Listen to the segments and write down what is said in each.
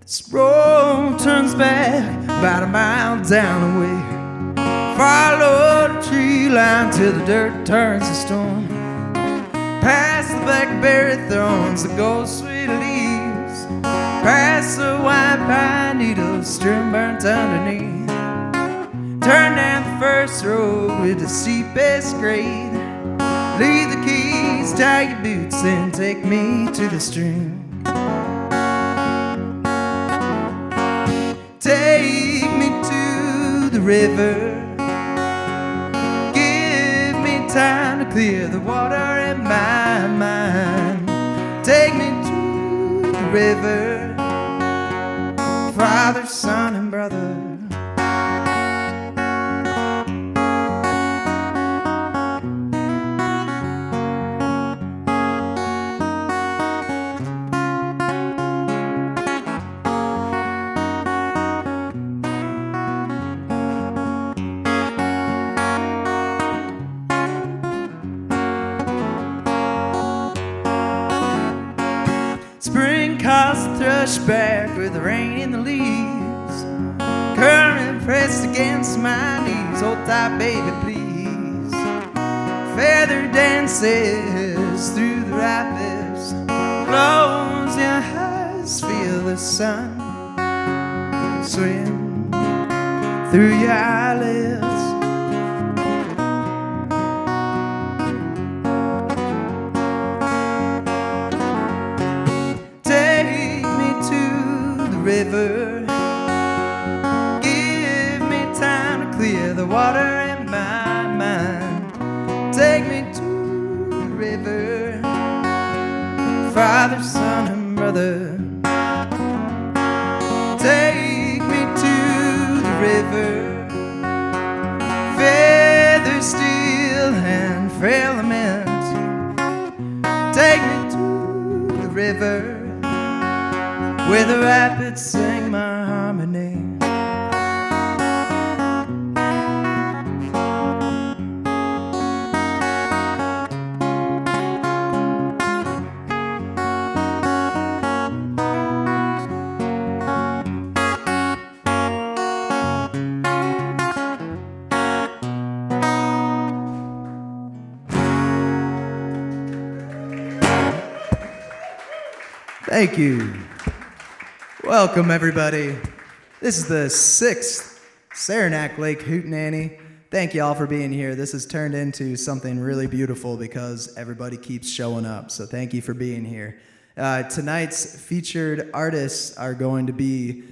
This road turns back about a mile down the way. Follow the tree line till the dirt turns to stone. Past the blackberry thorns, the gold sweet leaves. Past the white pine needles, string burnt underneath. Turn down the first road with the steepest grade. Leave the keys, tie your boots, and take me to the stream. Take me to the river. Give me time to clear the water in my mind. Take me to the river, Father, Son, and brother. Spring calls the thrush back with the rain in the leaves. Current pressed against my knees. Hold tight, baby, please. Feather dances through the rapids. Close your eyes, feel the sun swim through your eyelids. River, give me time to clear the water in my mind. Take me to the river, Father, Son, and brother. Take me to the river, feather, steel, and frail lament. Take me to the river where the rapids sing my harmony. Thank you. Welcome, everybody. This is the 6th Saranac Lake Hootenanny. Thank you all for being here. This has turned into something really beautiful because everybody keeps showing up, so thank you for being here. Tonight's featured artists are going to be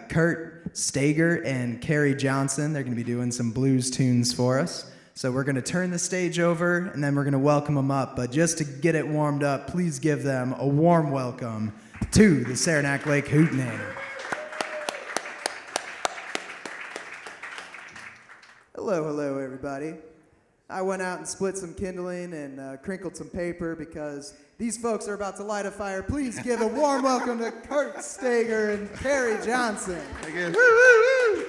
Kurt Stager and Carrie Johnson. They're going to be doing some blues tunes for us. So we're going to turn the stage over, and then we're going to welcome them up. But just to get it warmed up, please give them a warm welcome to the Saranac Lake Hootenanny. Hello, everybody. I went out and split some kindling and crinkled some paper because these folks are about to light a fire. Please give a warm welcome to Kurt Stager and Carrie Johnson. Thank you. Woo, woo, woo.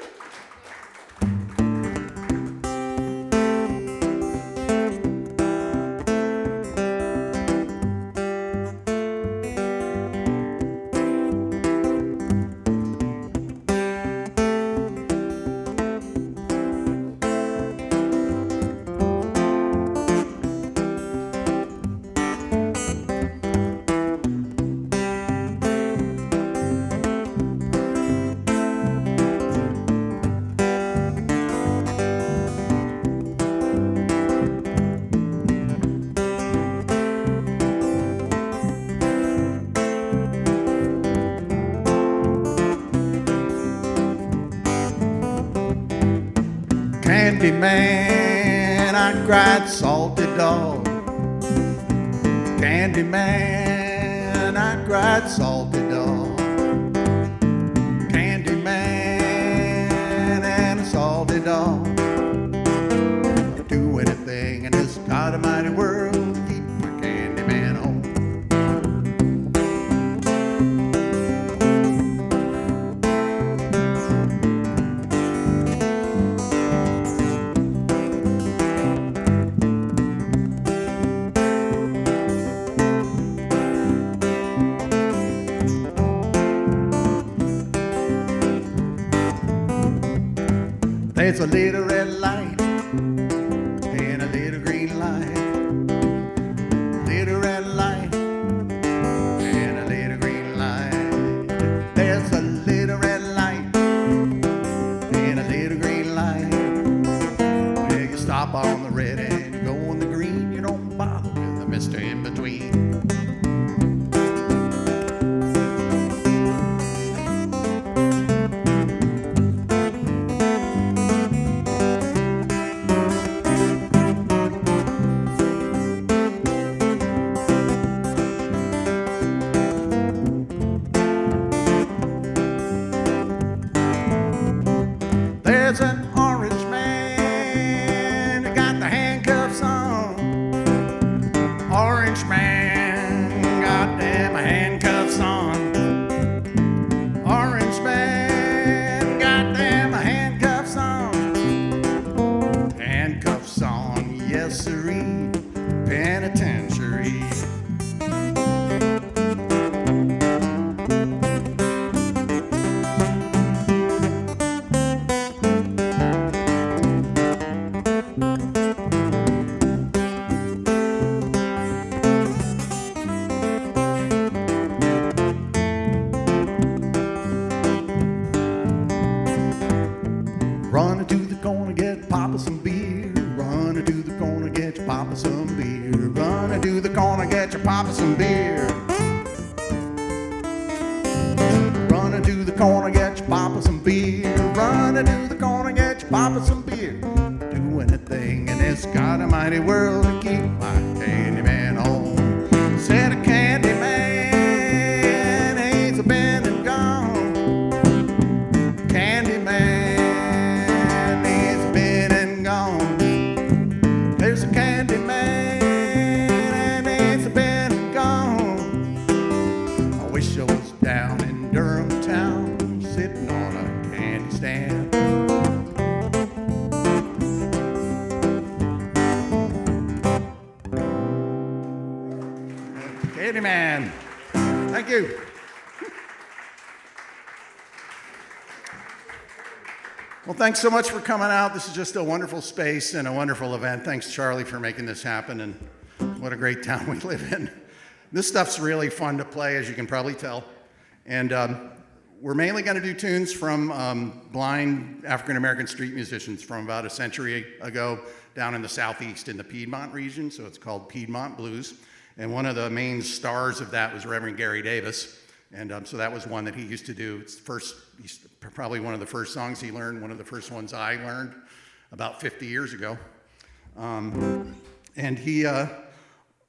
Candyman, I cried salty dog. Candyman, I cried salty dog. Candyman and a salty dog. Do anything in this God Almighty world to keep my Candyman home. There's a little red light and a little green light. Little red light and a little green light. There's a little red light and a little green light. Well, you stop on the red and you go on the green. You don't bother with the mister in between. There's an orange man that got the handcuffs on. Orange man got them handcuffs on. Orange man got them handcuffs on. Handcuffs on, yes sirree, penitentiary. Running to the corner, get Papa some beer. Running to the corner, get your Papa some beer. Running to the corner, get your Papa some beer. Running to the corner, get your Papa some beer. Running to the corner, get your Papa some beer. Do anything in this God Almighty world to keep my candy man home. Said a candy man ain't so been and gone. Candy man. There's a candy man and it's been and gone. I wish I was down in Durham town, sitting on a candy stand. Candy man, thank you. Well, thanks so much for coming out. This is just a wonderful space and a wonderful event. Thanks, Charlie, for making this happen, and what a great town we live in. This stuff's really fun to play, as you can probably tell. And we're mainly going to do tunes from blind African-American street musicians from about a century ago down in the southeast in the Piedmont region, so it's called Piedmont Blues. And one of the main stars of that was Reverend Gary Davis. And so that was one that he used to do. It's probably one of the first songs he learned, one of the first ones I learned about 50 years ago. And he,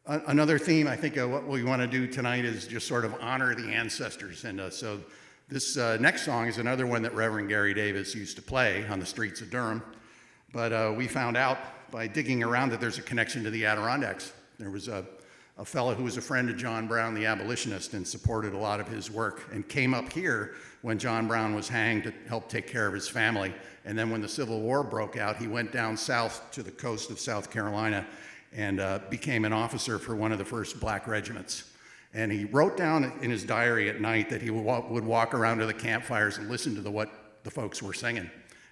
another theme I think what we want to do tonight is just sort of honor the ancestors. And so this next song is another one that Reverend Gary Davis used to play on the streets of Durham. But we found out by digging around that there's a connection to the Adirondacks. There was a fellow who was a friend of John Brown, the abolitionist, and supported a lot of his work, and came up here when John Brown was hanged to help take care of his family. And then when the Civil War broke out, he went down south to the coast of South Carolina and became an officer for one of the first black regiments. And he wrote down in his diary at night that he would walk around to the campfires and listen to what the folks were singing.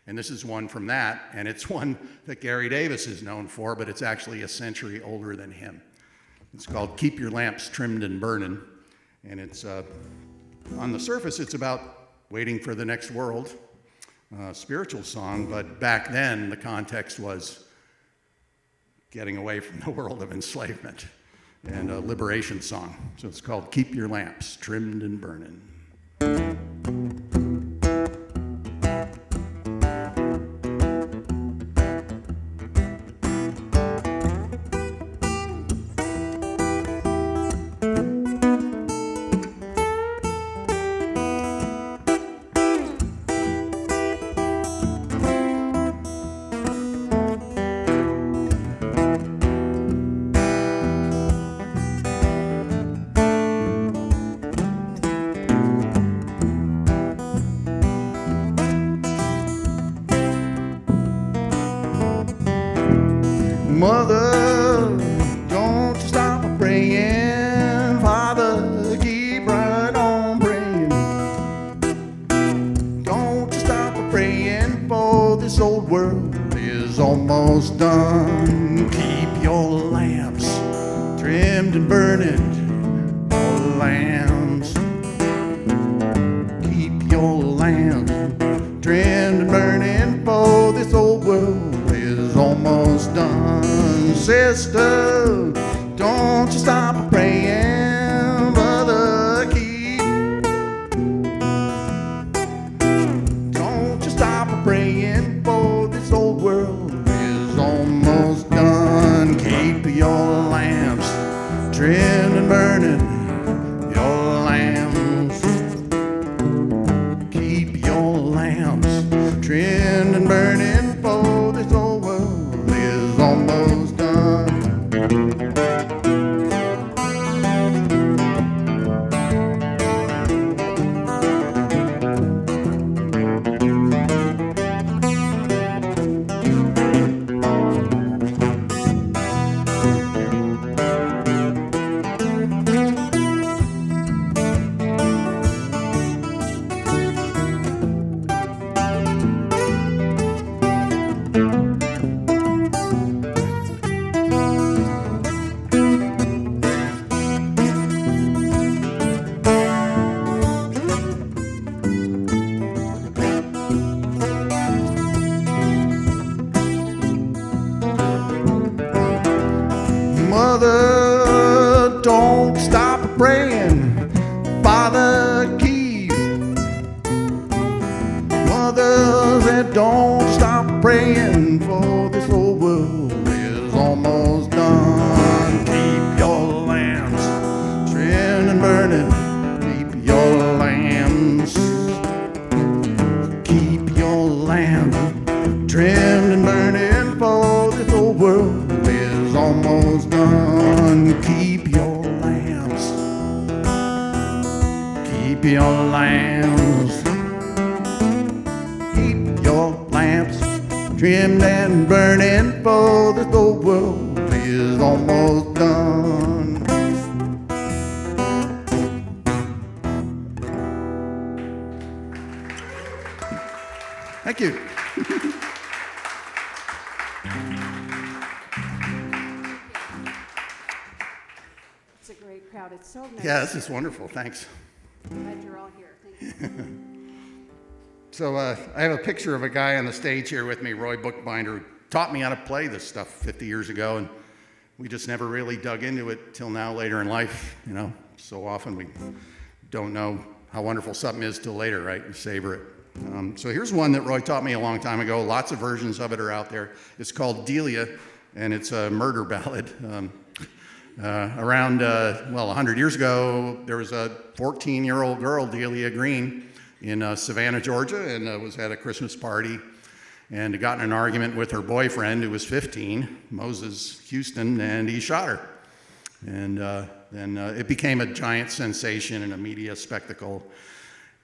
And this is one from that, and it's one that Gary Davis is known for, but it's actually a century older than him. It's called Keep Your Lamps Trimmed and Burning, and it's, on the surface, it's about waiting for the next world, spiritual song, but back then the context was getting away from the world of enslavement and a liberation song. So it's called Keep Your Lamps Trimmed and Burning. Mother, don't you stop praying. Father, keep right on praying. Don't you stop praying for this old world is almost done. Keep your lamps trimmed and burning, your lamps. Keep your lamps trimmed and burning, for this old world is almost done. Sister, don't you stop praying, brother, don't you stop praying, for this old world is almost done. Keep your lamps trimmed and burning, your lamps. Keep your lamps trimmed and burning, for this old world is almost done. Mother, don't stop praying, Father, keep. Mother said, don't stop praying, for this old world is almost done. Keep your lamps trimmed and burning, keep your lamps. Keep your lamps trimmed and burning, for this old world is almost done. Keep your lamps, keep your lamps, keep your lamps trimmed and burning, for this old world is almost done. Thank you. It's a great crowd. It's so nice. Yeah, this is wonderful. Thanks. Glad you're all here. Thank you. So I have a picture of a guy on the stage here with me, Roy Bookbinder, who taught me how to play this stuff 50 years ago, and we just never really dug into it till now, later in life. You know, so often we don't know how wonderful something is till later, right? You savor it. So here's one that Roy taught me a long time ago. Lots of versions of it are out there. It's called Delia, and it's a murder ballad. Around 100 years ago, there was a 14-year-old girl, Delia Green, in Savannah, Georgia, and was at a Christmas party and got in an argument with her boyfriend, who was 15, Moses Houston, and he shot her. And then it became a giant sensation and a media spectacle,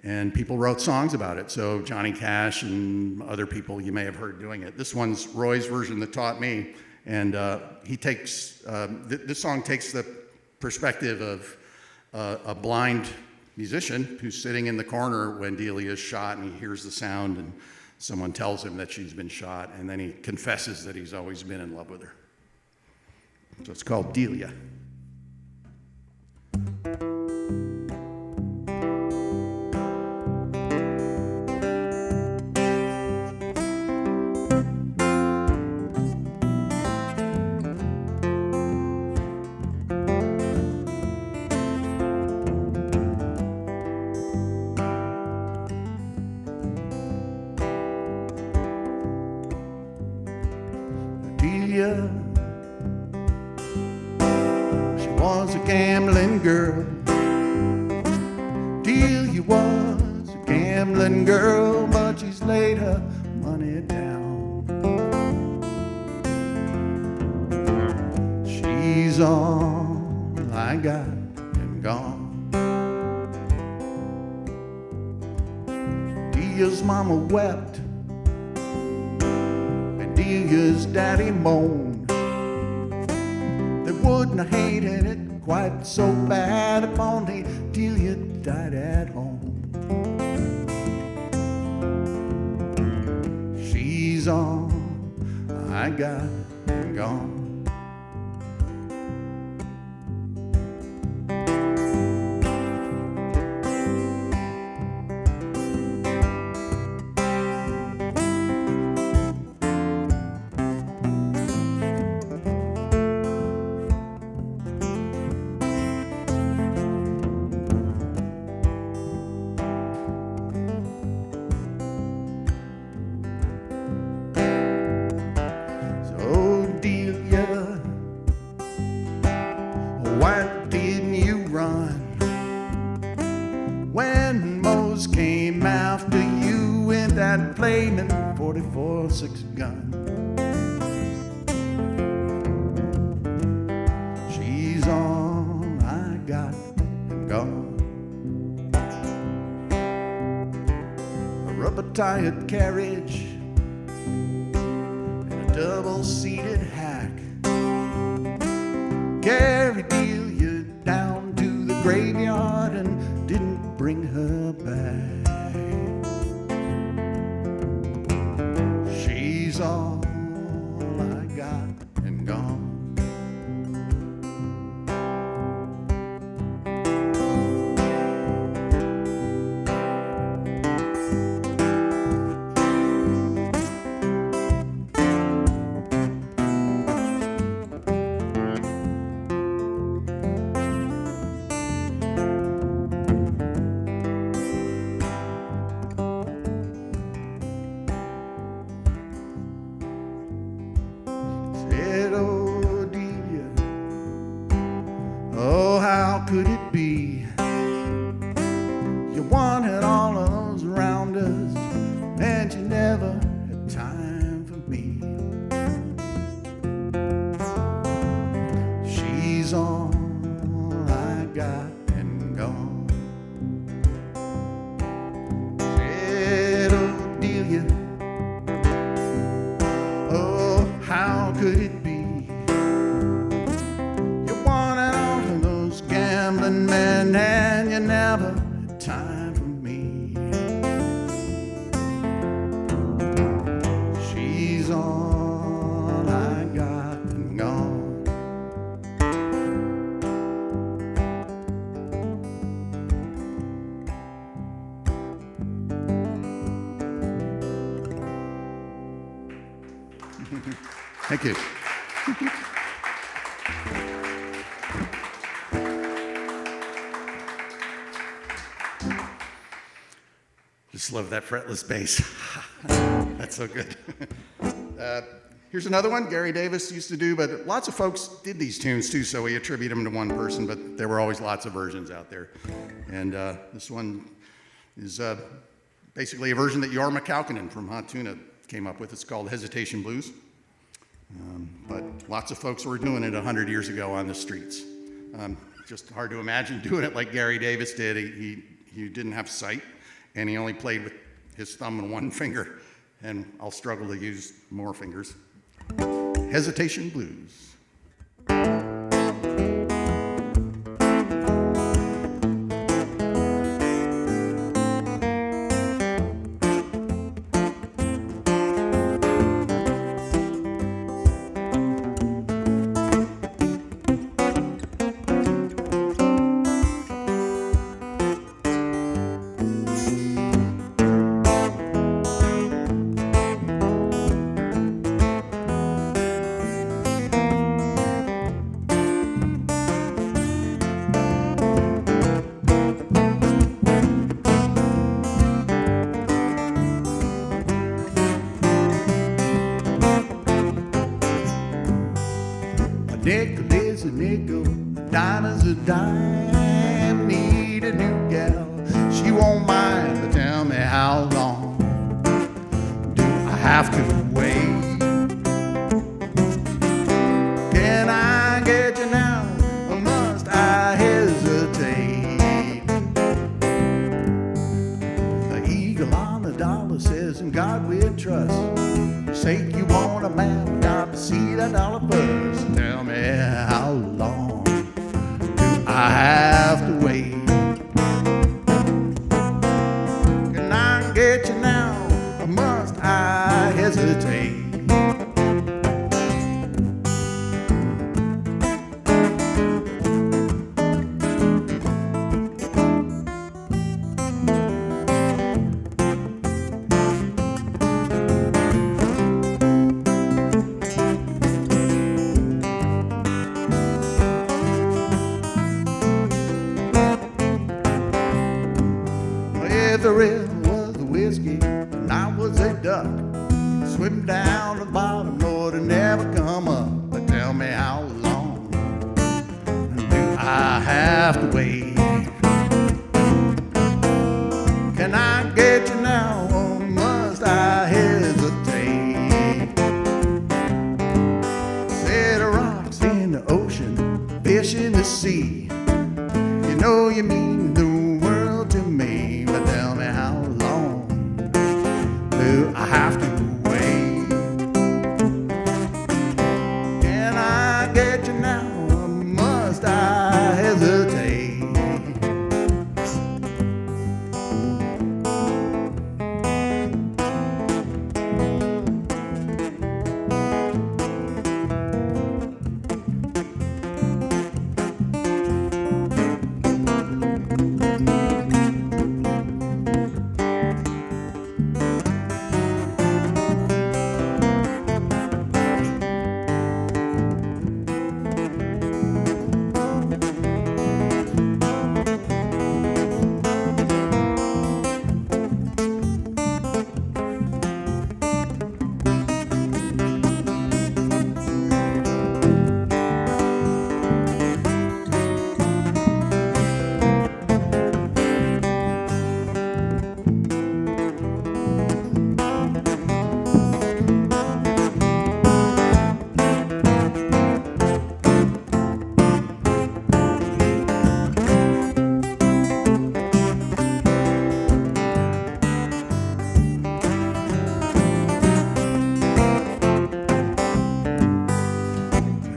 and people wrote songs about it. So Johnny Cash and other people you may have heard doing it. This one's Roy's version that taught me, and he takes, this song takes the perspective of a blind musician who's sitting in the corner when Delia is shot, and he hears the sound, and someone tells him that she's been shot, and then he confesses that he's always been in love with her. So it's called Delia. Delia, she was a gambling girl. Delia was a gambling girl, but she's laid her money down. She's all I got and gone. Delia's mama wept, Delia's daddy moaned. They wouldn't have hated it quite so bad if only Delia died at home. She's all I got and gone. So Delia, why didn't you run when Mose came after you with that flaming 44-6 gun? She's all I got and gone. A rubber-tired carriage, double-seated hack carried Delia down to the graveyard and didn't bring her back. She's all I got and gone. Said, oh, Delia, oh, how could it be? You wanted all of those around us, and you never had time for me. She's all I got and gone. Said, oh, Delia, oh, how could it be? You wanted all of those gambling men, and you never had time for me. She's all I got and gone. Thank you. Just love that fretless bass. That's so good. Here's another one Gary Davis used to do, but lots of folks did these tunes too, so we attribute them to one person, but there were always lots of versions out there. And this one is basically a version that Jorma Kaukonen from Hot Tuna came up with. It's called Hesitation Blues. But lots of folks were doing it 100 years ago on the streets. Just hard to imagine doing it like Gary Davis did. He didn't have sight, and he only played with his thumb and one finger. And I'll struggle to use more fingers. Hesitation Blues. Nickel is a nickel, a dime is a dime. Need a new gal, she won't mind, but tell me how long do I have to wait? Can I get you now, or must I hesitate? The eagle on the dollar says, in God we trust. Say you want a man, got to see that dollar first. Tell me how long do I have to wait? Can I get you now, or must I hesitate? the bottom, Lord, and never come up. But tell me how long do I have to wait? Can I get you now, or must I hesitate? Say the rocks in the ocean, fish in the sea. You know you mean the world to me, but tell me how long do I have to wait? Can I get you now, or must I hesitate?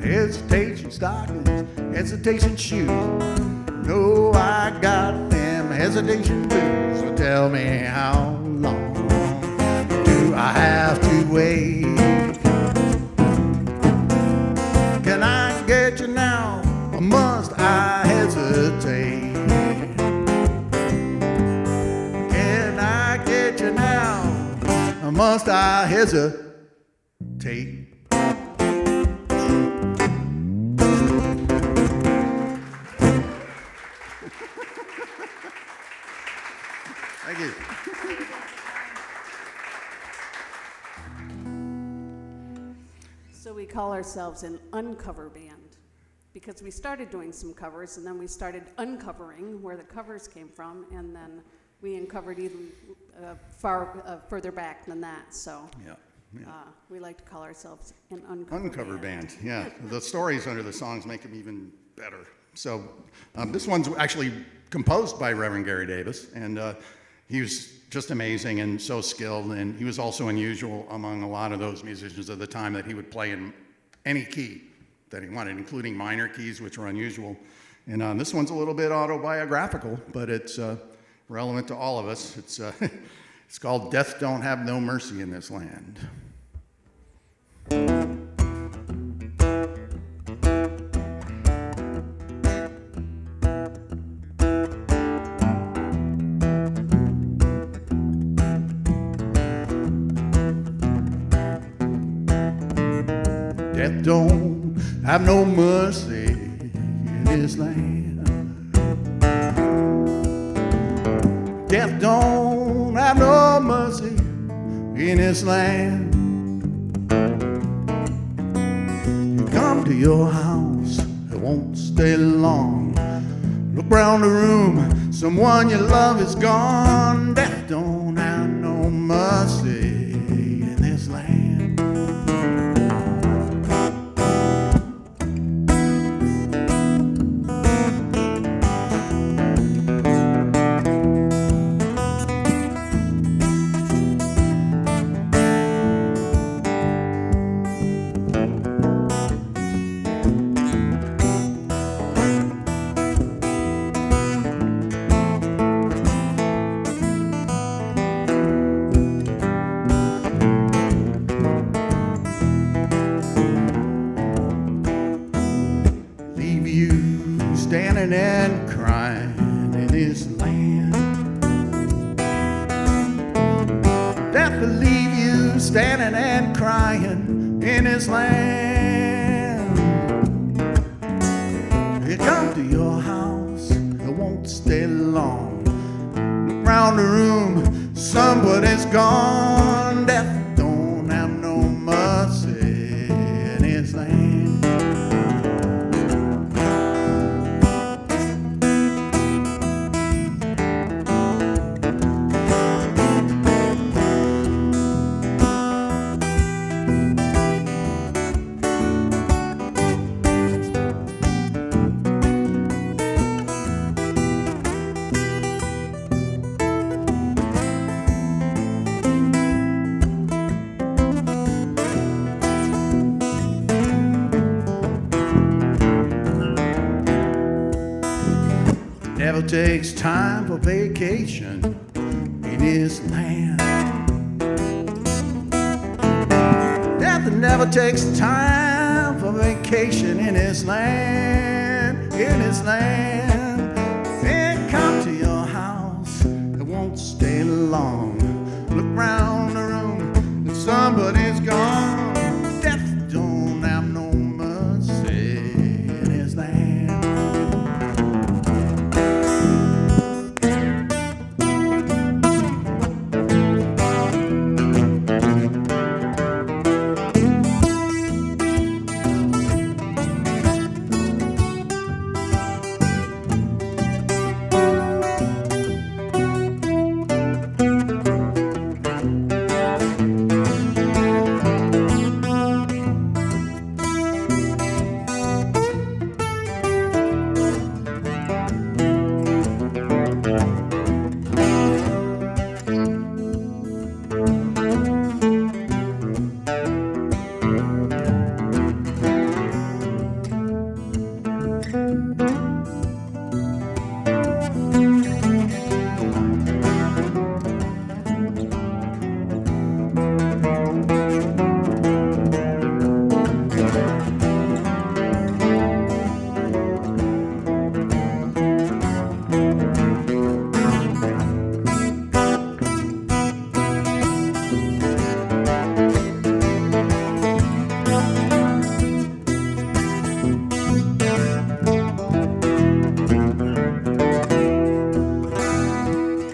Hesitation stockings, hesitation shoes. No, I got them hesitation blues. So tell me how long do I have to wait? Can I get you now, or must I hesitate? Can I get you now, or must I hesitate? Thank you. So we call ourselves an uncover band because we started doing some covers and then we started uncovering where the covers came from, and then we uncovered even further back than that. So Yeah. we like to call ourselves an Uncover band, yeah. The stories under the songs make them even better. So this one's actually composed by Reverend Gary Davis, and he was just amazing and so skilled, and he was also unusual among a lot of those musicians of the time that he would play in any key that he wanted, including minor keys, which were unusual. And this one's a little bit autobiographical, but it's relevant to all of us. It's, it's called Death Don't Have No Mercy in This Land. Death don't have no mercy in this land. Death don't have no mercy in this land. You come to your house, it won't stay long. Look round the room, someone you love is gone. Death don't have no mercy in this land. Standing and crying in this land. Death will leave you standing and crying in this land. You come to your house, it won't stay long. Look round the room, somebody's gone. Death don't have no mercy never takes time for vacation in his land. Death never takes time for vacation in his land, in his land. And come to your house, it won't stay long. Look round the room, and somebody's gone. Death don't have no mercy in his land.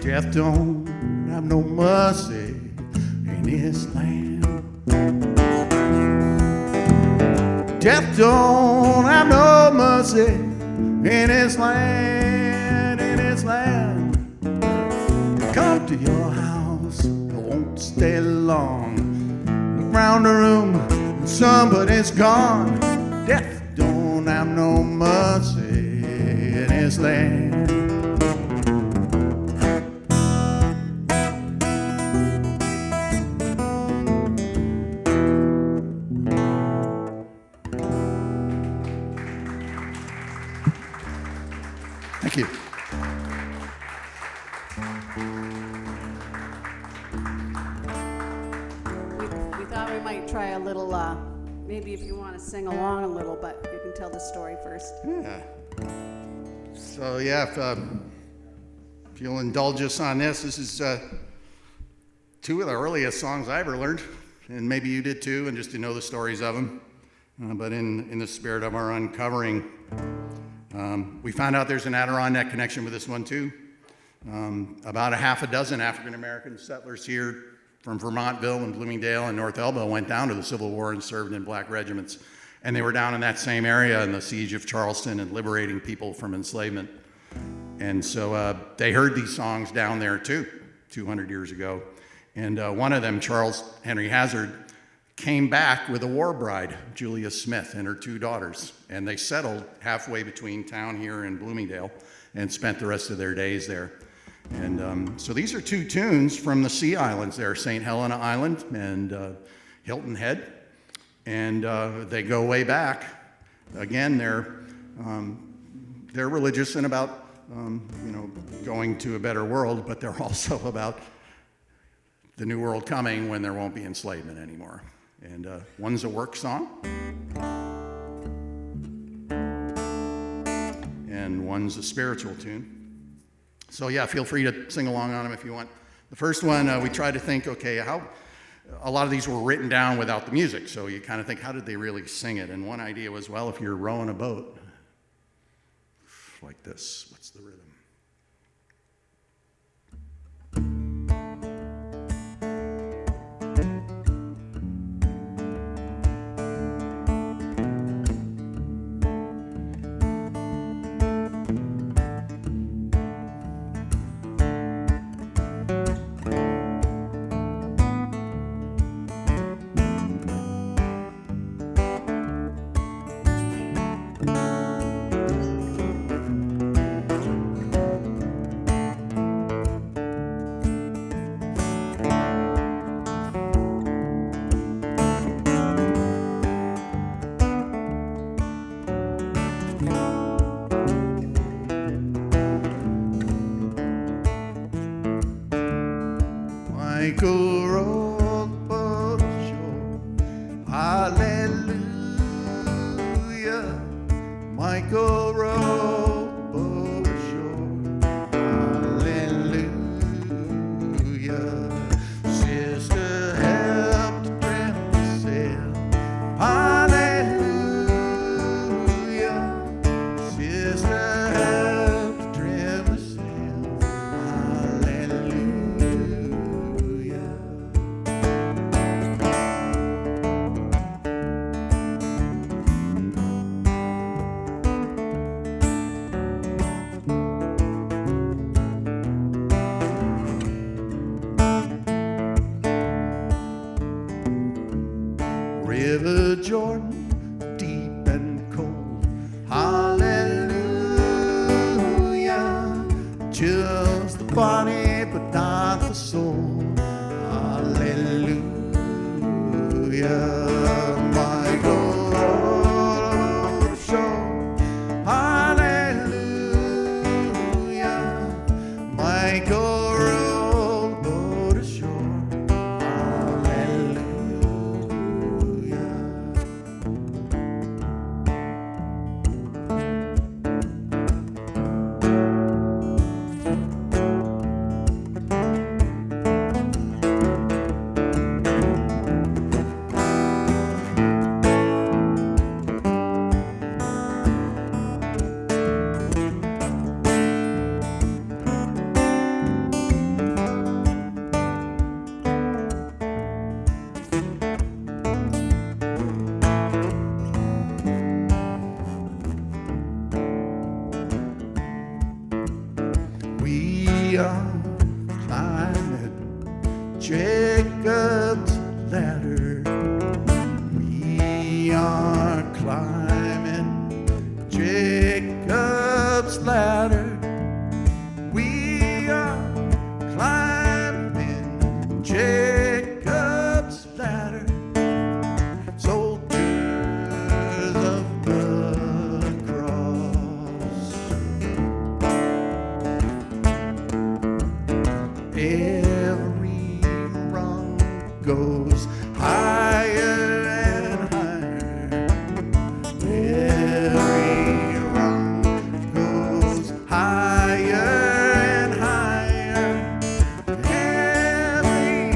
Death don't have no mercy in his land. Death don't have no mercy in his land, in his land. Come to your house, it won't stay long. Look round the room, and somebody's gone. Death don't have no mercy in his land. Thank you. We thought we might try a little, maybe if you want to sing along a little, but you can tell the story first. Yeah. So yeah, if you'll indulge us on this, this is two of the earliest songs I ever learned, and maybe you did too, and just to know the stories of them. But in the spirit of our uncovering, we found out there's an Adirondack connection with this one too. About a half a dozen African-American settlers here from Vermontville and Bloomingdale and North Elba went down to the Civil War and served in black regiments. And they were down in that same area in the siege of Charleston and liberating people from enslavement. And so they heard these songs down there too, 200 years ago. And one of them, Charles Henry Hazard, came back with a war bride, Julia Smith, and her two daughters. And they settled halfway between town here and Bloomingdale and spent the rest of their days there. And so these are two tunes from the Sea Islands there, St. Helena Island and Hilton Head. And they go way back. Again, they're religious and about going to a better world, but they're also about the new world coming when there won't be enslavement anymore. And one's a work song, and one's a spiritual tune. So yeah, feel free to sing along on them if you want. The first one, we tried to think, okay, a lot of these were written down without the music, so you kind of think, how did they really sing it? And one idea was, well, if you're rowing a boat like this, what's the rhythm? Michael rowed the boat ashore. Hallelujah. Sister helped to trim the sail. Hallelujah. Sister helped to trim the sail. Hallelujah. River Jordan, deep and cold. Hallelujah. Chills the body, but not the soul. Hallelujah. Michael rowed ashore. Hallelujah. Michael rowed the boat ashore. Hallelujah. We are climbing Jacob's ladder. We are climbing Jacob's ladder. We are climbing Jacob's ladder. Soldiers of the cross. Every rung goes higher and higher. Every rung goes higher and higher. Every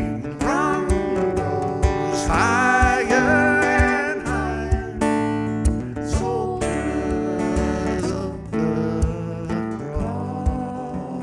rung goes higher and higher. Soldiers of the cross.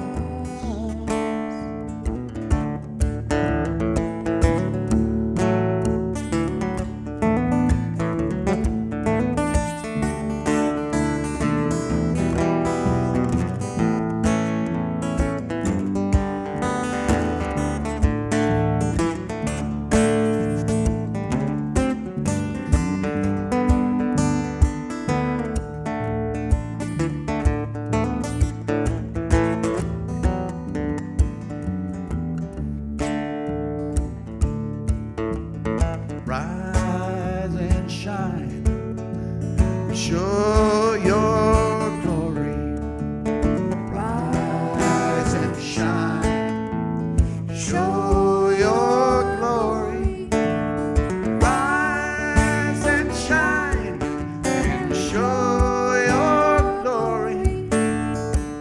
Rise and shine, show your glory. Rise and shine, show your glory. Rise and shine and show your glory.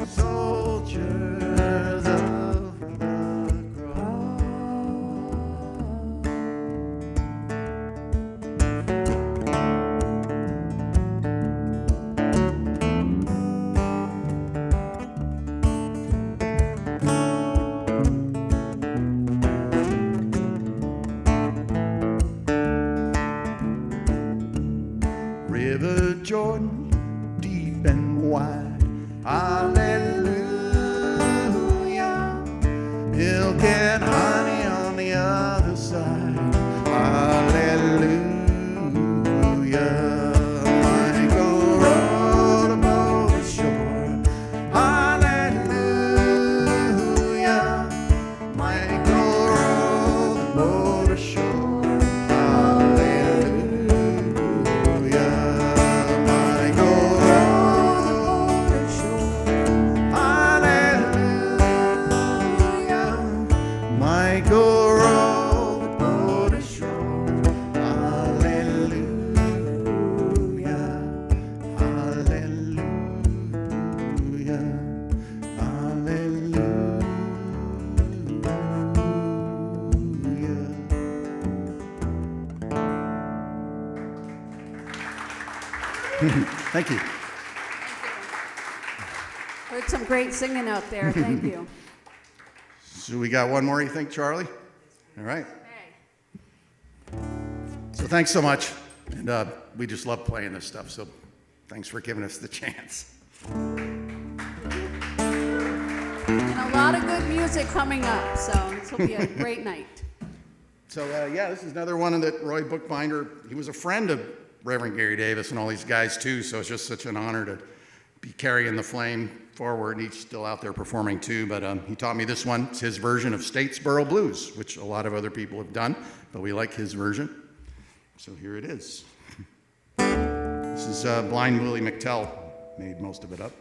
Soldiers of the cross. River Jordan, deep and wide. Hallelujah. Milk and honey on the other side. Hallelujah. Michael rowed a boat ashore. Hallelujah. Michael rowed the boat ashore. Hallelujah. Michael rowed the boat ashore. Hallelujah. Thank you. Heard some great singing out there. Thank you. So we got one more, you think, Charlie? All right. So thanks so much. And we just love playing this stuff, so thanks for giving us the chance. And a lot of good music coming up, so this will be a great night. So yeah, this is another one that Roy Bookbinder, he was a friend of Reverend Gary Davis and all these guys too, so it's just such an honor to be carrying the flame forward. He's still out there performing too, but he taught me this one. It's his version of Statesboro Blues, which a lot of other people have done, but we like his version. So here it is. This is Blind Willie McTell, made most of it up.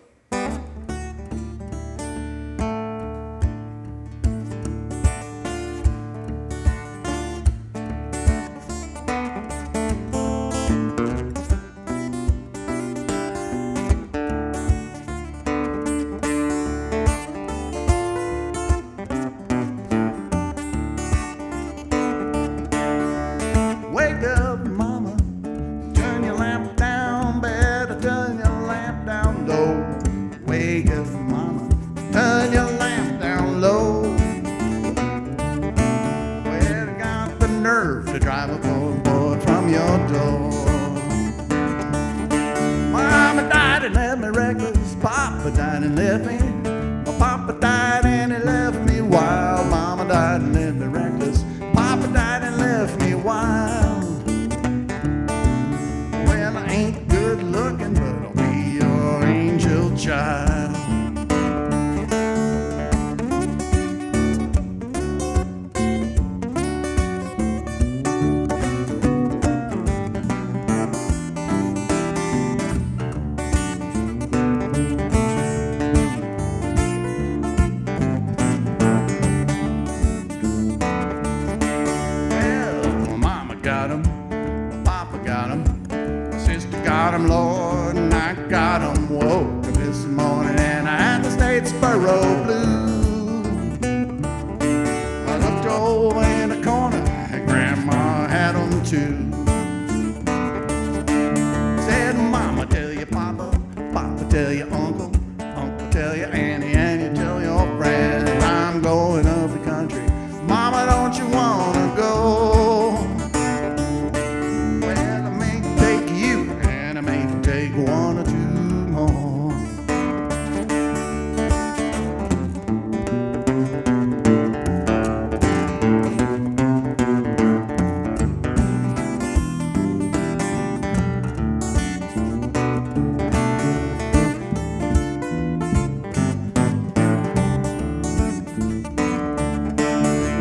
Wake up, mama, turn your lamp down, better turn your lamp down low. Wake up, mama, turn your lamp down low. Well, I got the nerve to drive a poor boy from your door. Mama died and left me reckless, Papa died and left me. My papa died and he left me wild. Mama died and left me reckless, Papa died and left me wild. Well, I ain't good looking, but I'll be your angel child. Well, my mama got him, my papa got him, my sister got him, Lord, and I got him. Woke up this morning and I had the Statesboro Blues. I looked over in the corner and Grandma had them too. Said, Mama, tell your papa, Papa, tell your uncle, Uncle, tell your auntie, and you tell your friend I'm going up the country. Mama, don't you wanna go? Well, I may take you, and I may take one or two more.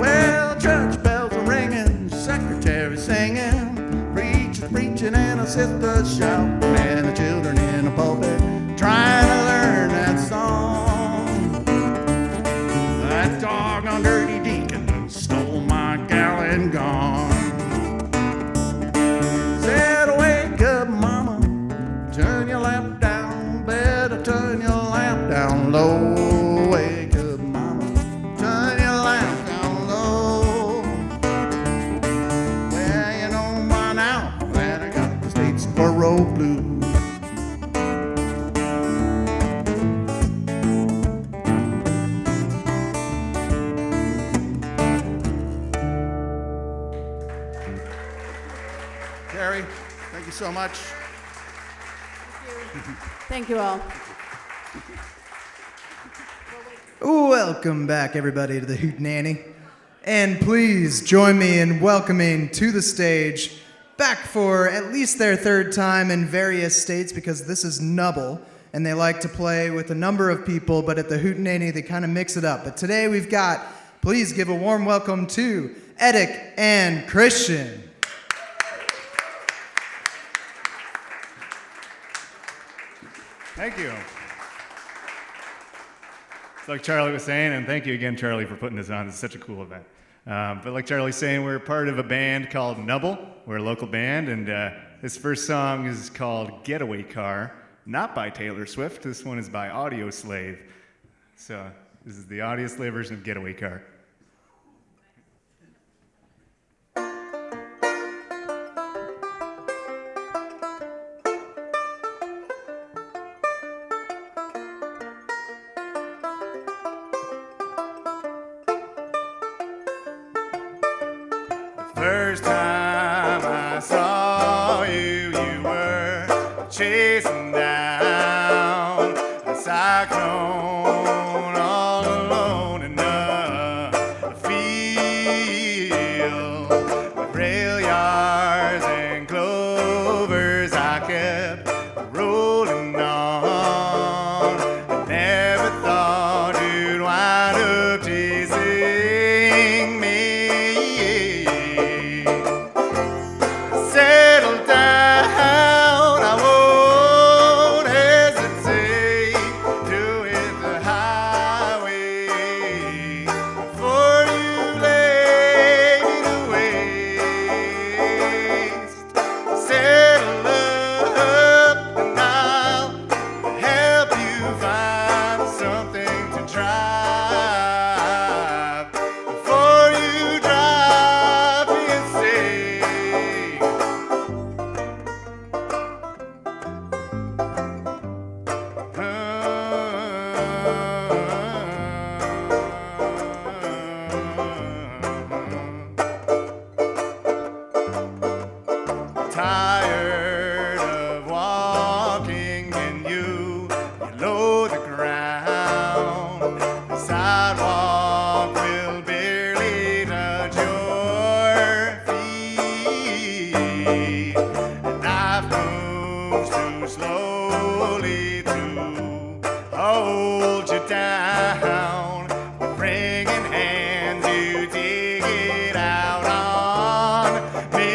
Well, church bells are ringing, secretary singing, preachers preaching and a sister shouting, and the children in the pulpit trying to learn that song. That doggone dirty deacon done stole my gal and gone. Said, wake up, mama, turn your lamp down, better turn your lamp down low. Wake up, mama, turn your lamp down low. Well, you know by now that I got the Statesboro Blues. Carrie, thank you so much. Thank you all. Welcome back, everybody, to the Hootenanny. And please join me in welcoming to the stage, back for at least their third time in various states, because this is Nubble, and they like to play with a number of people, but at the Hootenanny, they kind of mix it up. But today we've got, please give a warm welcome to Edic and Christian. Thank you. It's like Charlie was saying, and thank you again, Charlie, for putting this on. It's such a cool event. But like Charlie's saying, we're part of a band called Nubble. We're a local band, and this first song is called Getaway Car, not by Taylor Swift. This one is by Audio Slave. So this is the Audio Slave version of Getaway Car. First time I saw you, you were chasing down a cyclone all alone in a field with rail yards and clovers. I kept rolling on. I never thought you'd wind up chasing me. Settle down, I won't hesitate to hit the highway before you lay me to waste. Settle up and I'll help you find something to drive before you drive me insane. Tired of walking and you below the ground. The sidewalk will barely touch your feet, and I've moved too slowly to hold you down. With ringing hands, you dig it out on me.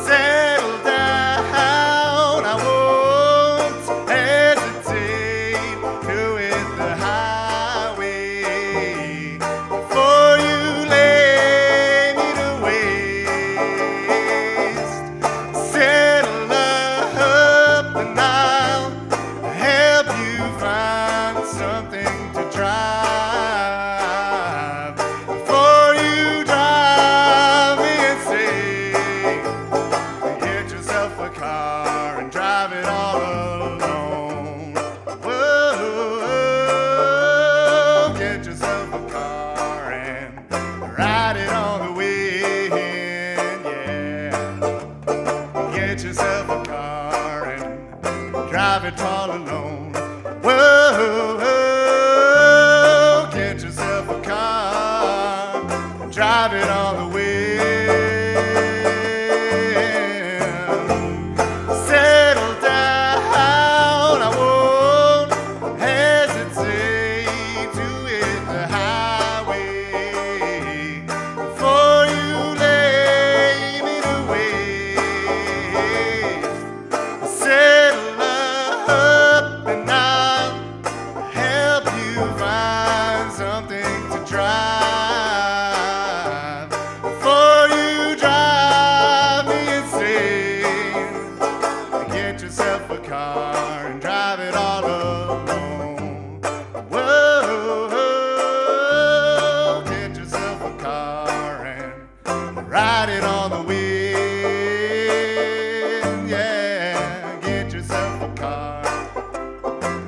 Settle down, I won't hesitate to hit the highway before you lay me to waste. Settle up and I'll help you find something to drive before you drive me insane. Get yourself a car and drive it all alone. Whoa, get yourself a car and ride it on the wind, yeah. Get yourself a car and drive it all alone. Whoa, get yourself a car and drive it on the wind. Settle down, I won't hesitate to hit the highway before you lay me to waste. Settle up and I'll help you find something to drive before you drive me insane. Get yourself a car and drive it all alone. Whoa, get yourself a car and ride it on the wind, yeah. Get yourself a car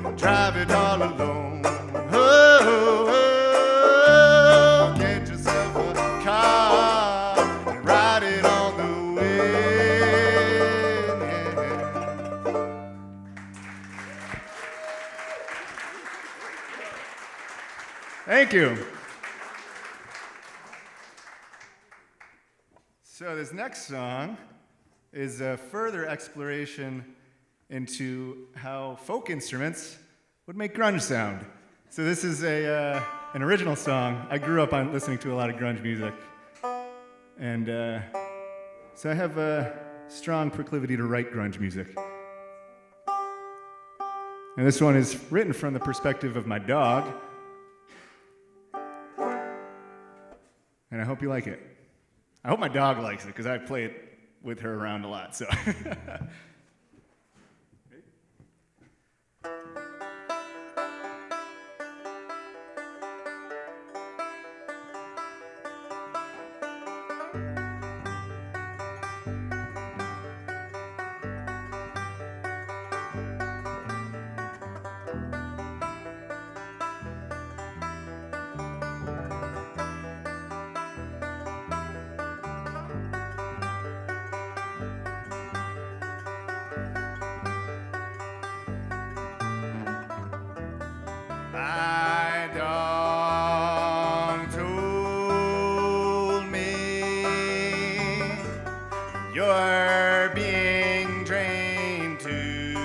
and drive it all alone. Whoa, get yourself a car and ride it on the wind, yeah. Thank you. So this next song is a further exploration into how folk instruments would make grunge sound. So this is an original song. I grew up on listening to a lot of grunge music, and so I have a strong proclivity to write grunge music. And this one is written from the perspective of my dog, and I hope you like it. I hope my dog likes it, because I play it with her around a lot, so. My dog told me you're being trained too,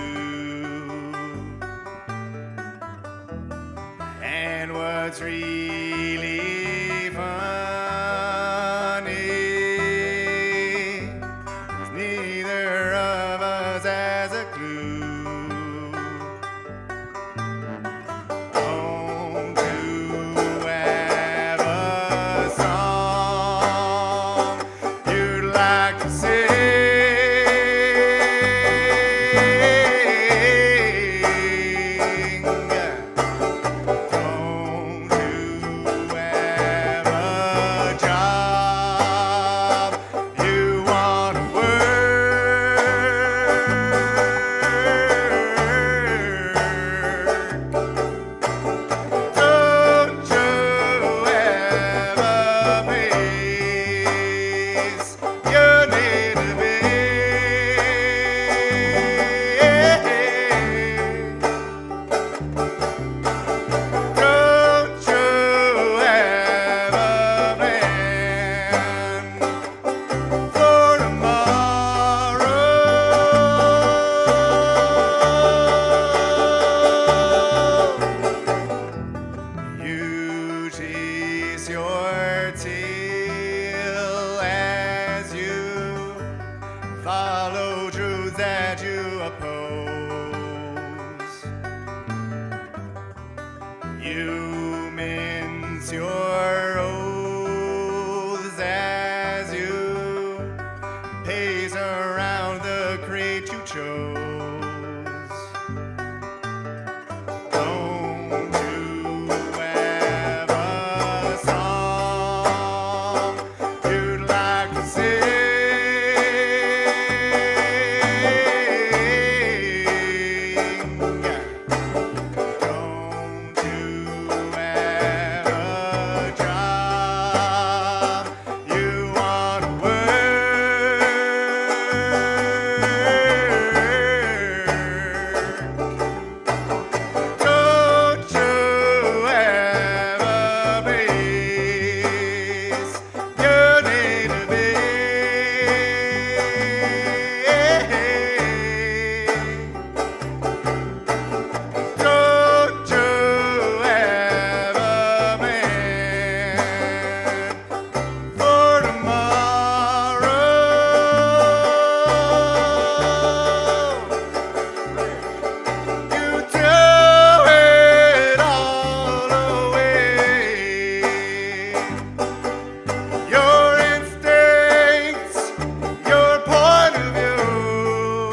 and what's really funny is neither of us has a clue. Don't you have a song you'd like to sing? Don't you have a job you want to work? Don't you have a place you need to be? Don't you have a plan for tomorrow? You chase your tail as you follow truths that you oppose. You mince your oaths as you pace around the crate you chose. Don't you have a song you'd like to sing? Don't you have a job you want to work? Don't you have a place you need to be? Don't you have a man for tomorrow? You throw it all away. Your instincts, your point of view,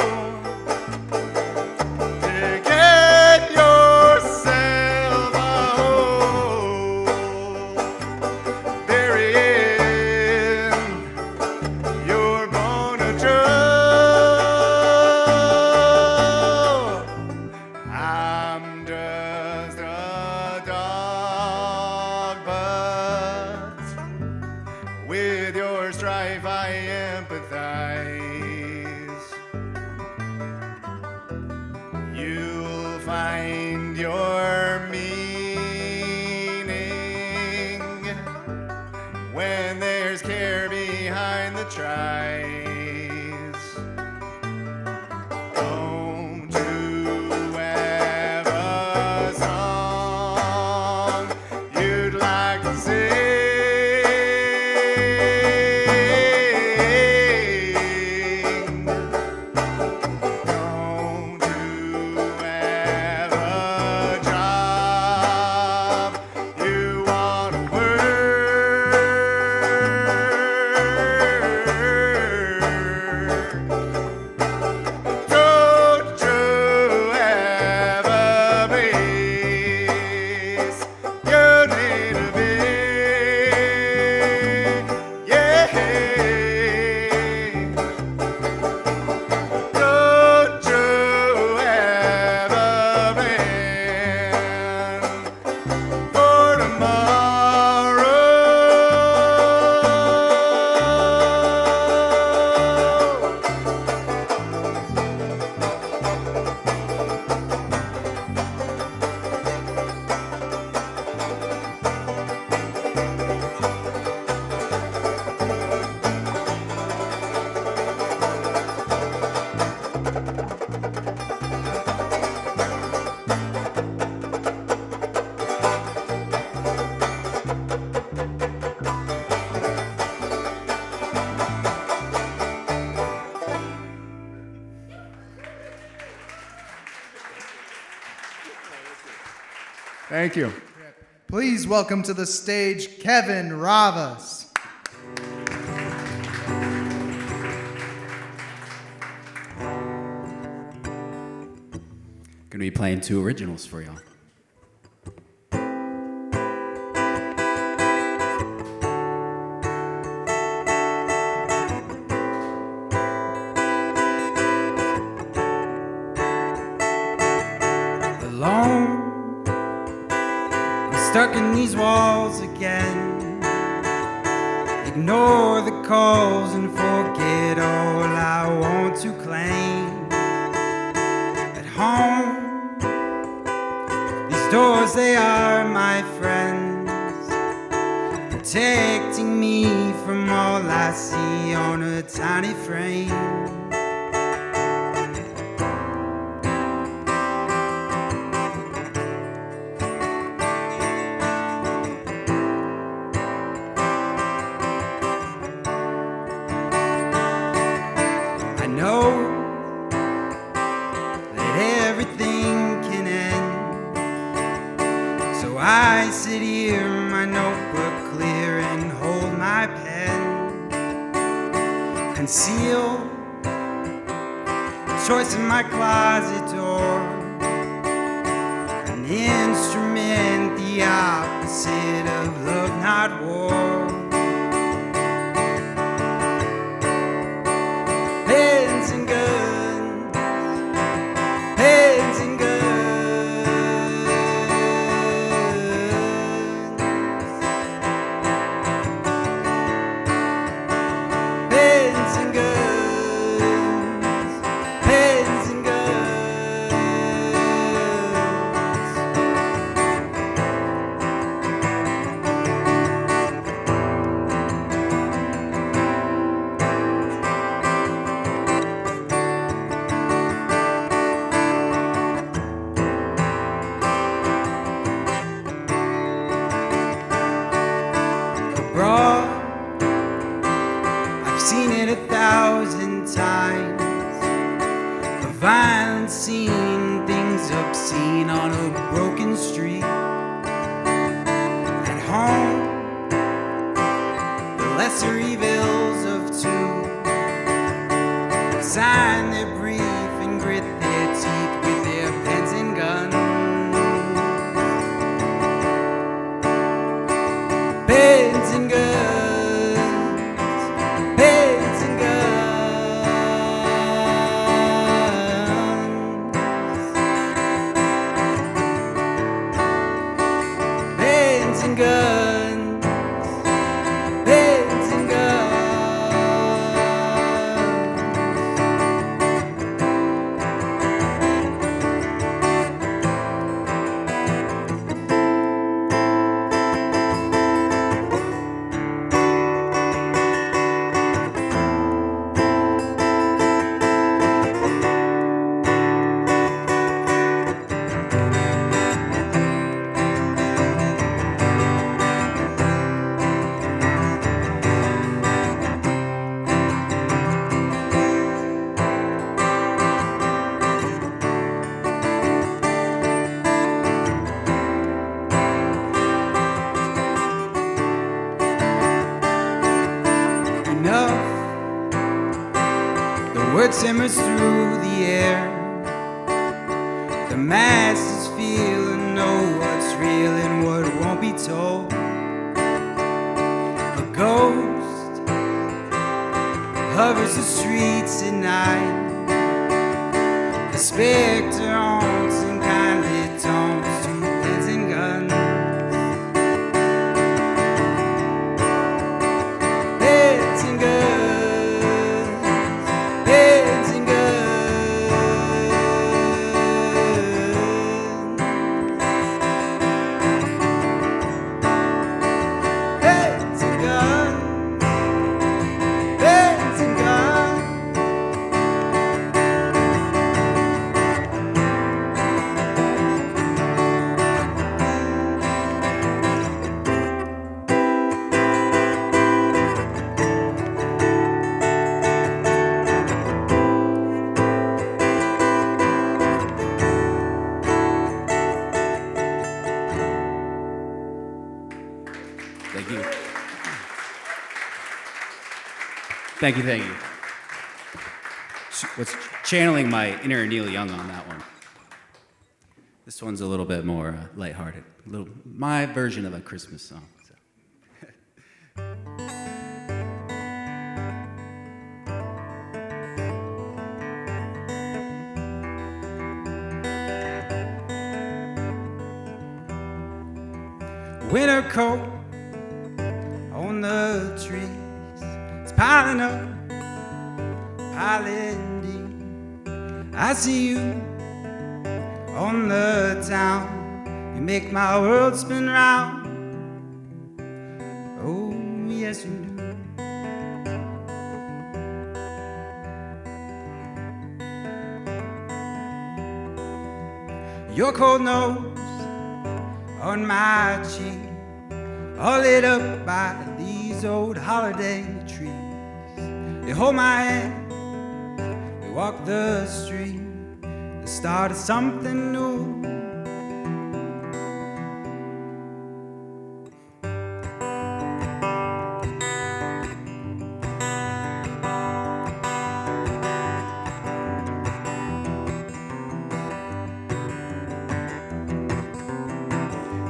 to get yourself a hole. Burying your bone of trouble. I'm just a dog, but with your strife I empathize. You'll find your meaning when there's care behind the tries. Don't you have a song you'd like to sing? Thank you. Please welcome to the stage Kevin Ravas. Gonna be playing 2 originals for y'all. Alone, I'm stuck in these walls again. Ignore the calls and forget all I want to claim. At home, these doors, they are my friends, protecting me from all I see on a tiny frame. I know that everything can end, so I sit here, my notebook clear, and hold my pen. Conceal choice in my closet door, an instrument, the opposite of love, not war. Pens and guns, pens and guns, pens and guns, pens and guns. Abroad, I've seen it 1,000 times. The violence, seeing things obscene on a broken street. At home, the lesser evils of two sign their brief and grit their teeth with their pens and guns. Pens and guns, pens and guns, pens and guns, pens and guns. Enough, the word simmers through the air. The masses feel and know what's real and what won't be told. A ghost hovers the streets at night. The specter haunts and kindly taunts to pens and guns. Pens and guns, pens and guns, pens and guns, pens and guns. Thank you, thank you. Was channeling my inner Neil Young on that one. This one's a little bit more lighthearted, my version of a Christmas song. So. Winter coat on the trees, it's piling up, piling deep. I see you on the town, you make my world spin round. Oh, yes you do. Your cold nose on my cheek, all lit up by these old holiday trees. You hold my hand, we walk the street, the start of something new.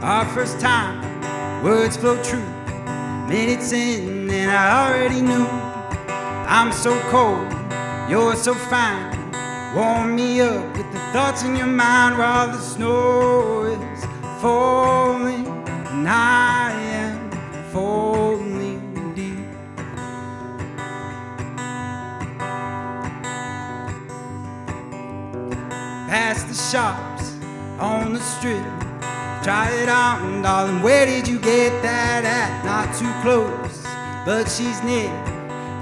Our first time, words flow true. Minutes in and I already knew. I'm so cold, you're so fine. Warm me up with the thoughts in your mind while the snow is falling and I am falling deep. Past the shops on the strip, try it on, darling, where did you get that at? Not too close, but she's near.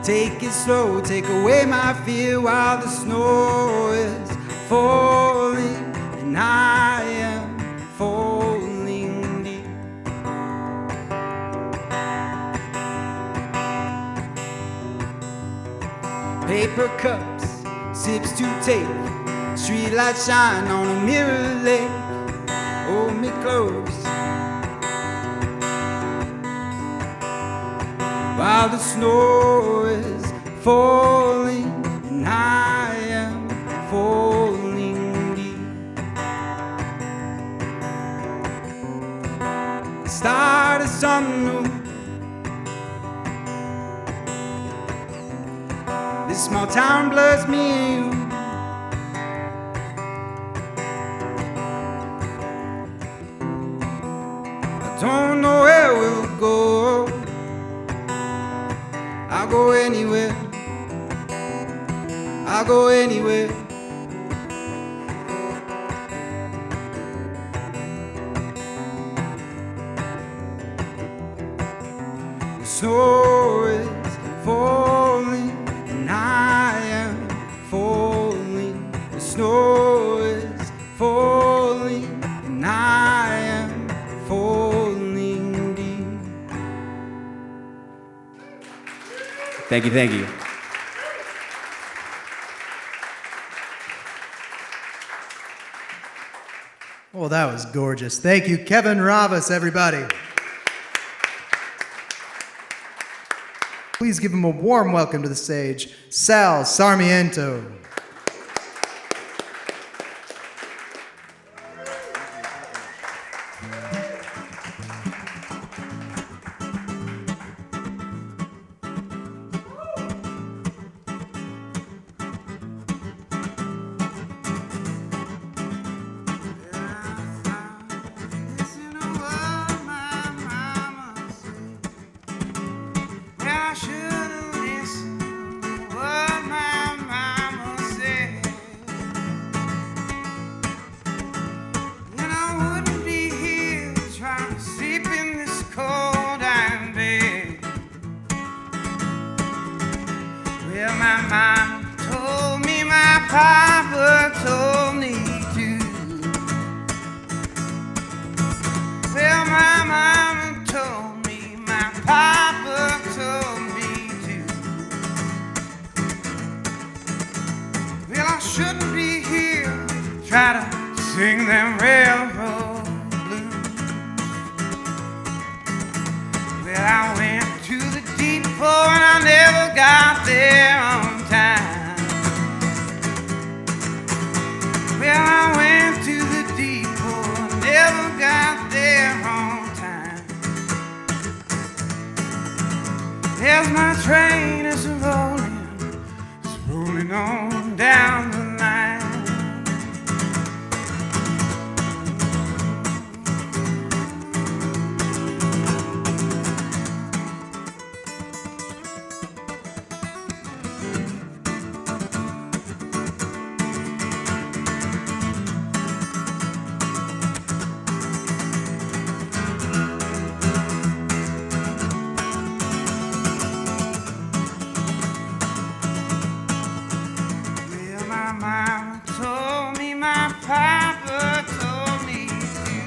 Take it slow, take away my fear while the snow is falling and I am falling deep. Paper cups, sips to take, streetlights shine on a mirror lake. Hold me close while the snow is falling and I am falling deep. The start of something new. This small town blurs me and you. Don't know where we'll go. I'll go anywhere. I'll go anywhere. The snow is falling and I am falling. The snow is falling and I am falling deep. Thank you, thank you. Well, that was gorgeous. Thank you, Kevin Ravas, everybody. Please give him a warm welcome to the stage, Sal Sarmiento. Papa told me to. Well, my mama told me, my papa told me to. Well, I shouldn't be here trying to sing them railroad blues. Well, I went to the depot and I never got there. train is rolling on down the line. Well, my mama told me, my papa told me to.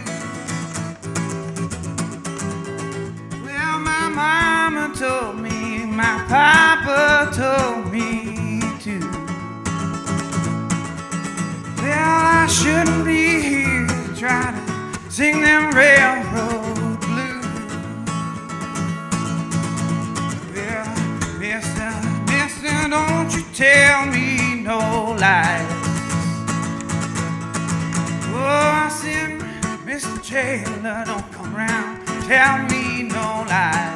Well, my mama told me, my papa told me to. Well, I shouldn't be here trying to sing them railroad blues. Well, mister, don't you tell me no lies. Oh, I said, Mr. Taylor, don't come round, tell me no lies.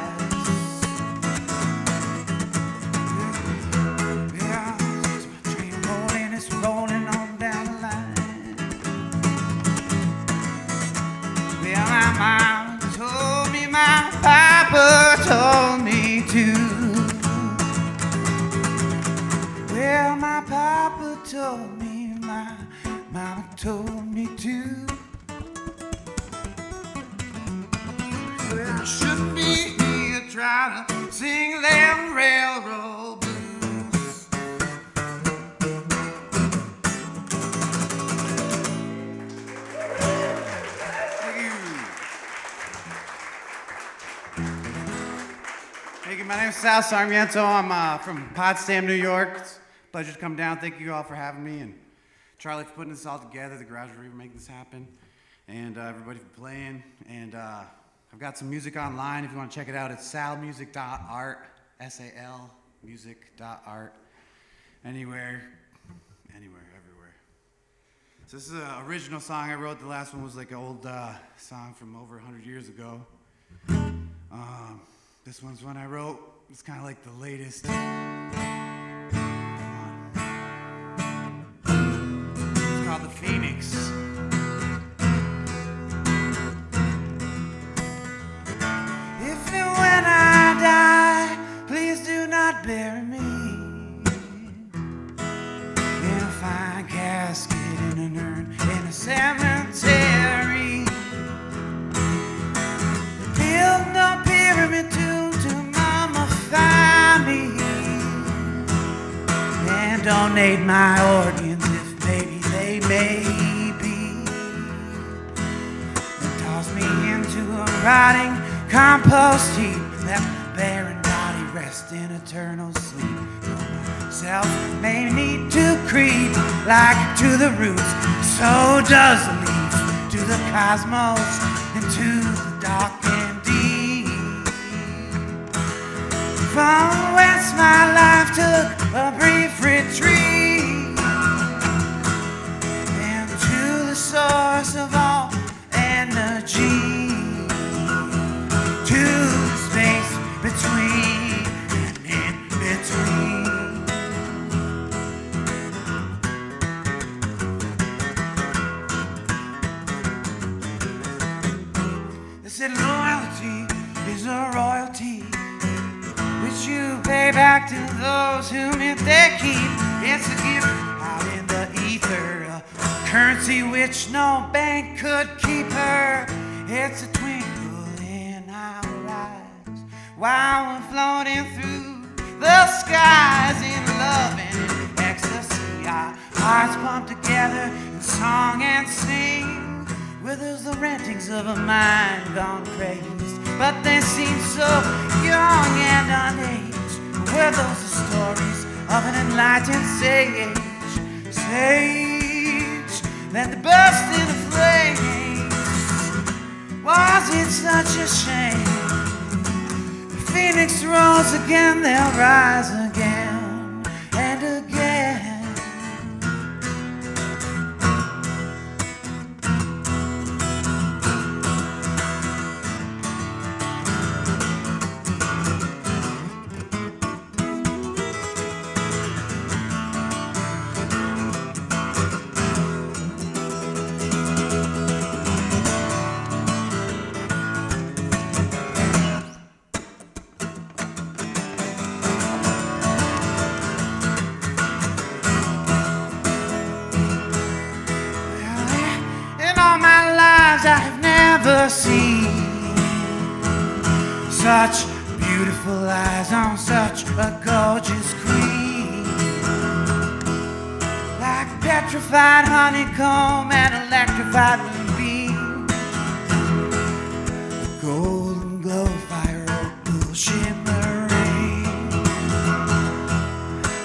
Yeah, my train rolling, it's rolling on down the line. Well, my mama told me, my papa told me to. Well, my papa told me, my mama told me to. Well, I shouldn't be here trying to sing them railroad blues. Thank you. Thank you. My name is Sal Sarmiento. I'm from Potsdam, New York. It's a pleasure to come down. Thank you all for having me, and Charlie for putting this all together, the Garage Reaver making this happen, and everybody for playing. And I've got some music online. If you want to check it out, it's salmusic.art, S-A-L music.art. Anywhere, everywhere. So this is an original song I wrote. The last one was like an old song from over 100 years ago. This one's one I wrote. It's kind of like the latest. It's called The Phoenix. If and when I die, please do not bury me in a fine casket, in an urn, in a cemetery. Build no pyramid tomb to mummify me, and donate my organs if maybe they may be. And toss me into a rotting compost heap, let my barren body rest in eternal sleep. For myself may need to creep like to the roots, so does the leaf to the cosmos, into the dark and deep. From whence my life took a brief retreat, and to the source of all energy, to the space between and in between. They said loyalty is a royalty which you pay back to those whom it they keep. It's a gift out in the ether, a currency which no bank could keep her. It's a twinkle in our eyes while we're floating through the skies in love and in ecstasy. Our hearts pump together in song and sing. Withers the rantings of a mind gone crazed, but they seem so young and unaged. Were those the stories of an enlightened sage? Sage that burst into flames. Was it such a shame? The phoenix rose again, they'll rise again and again. such beautiful eyes on such a gorgeous queen, like petrified honeycomb and electrified moonbeam. A golden glow, fire opal shimmering.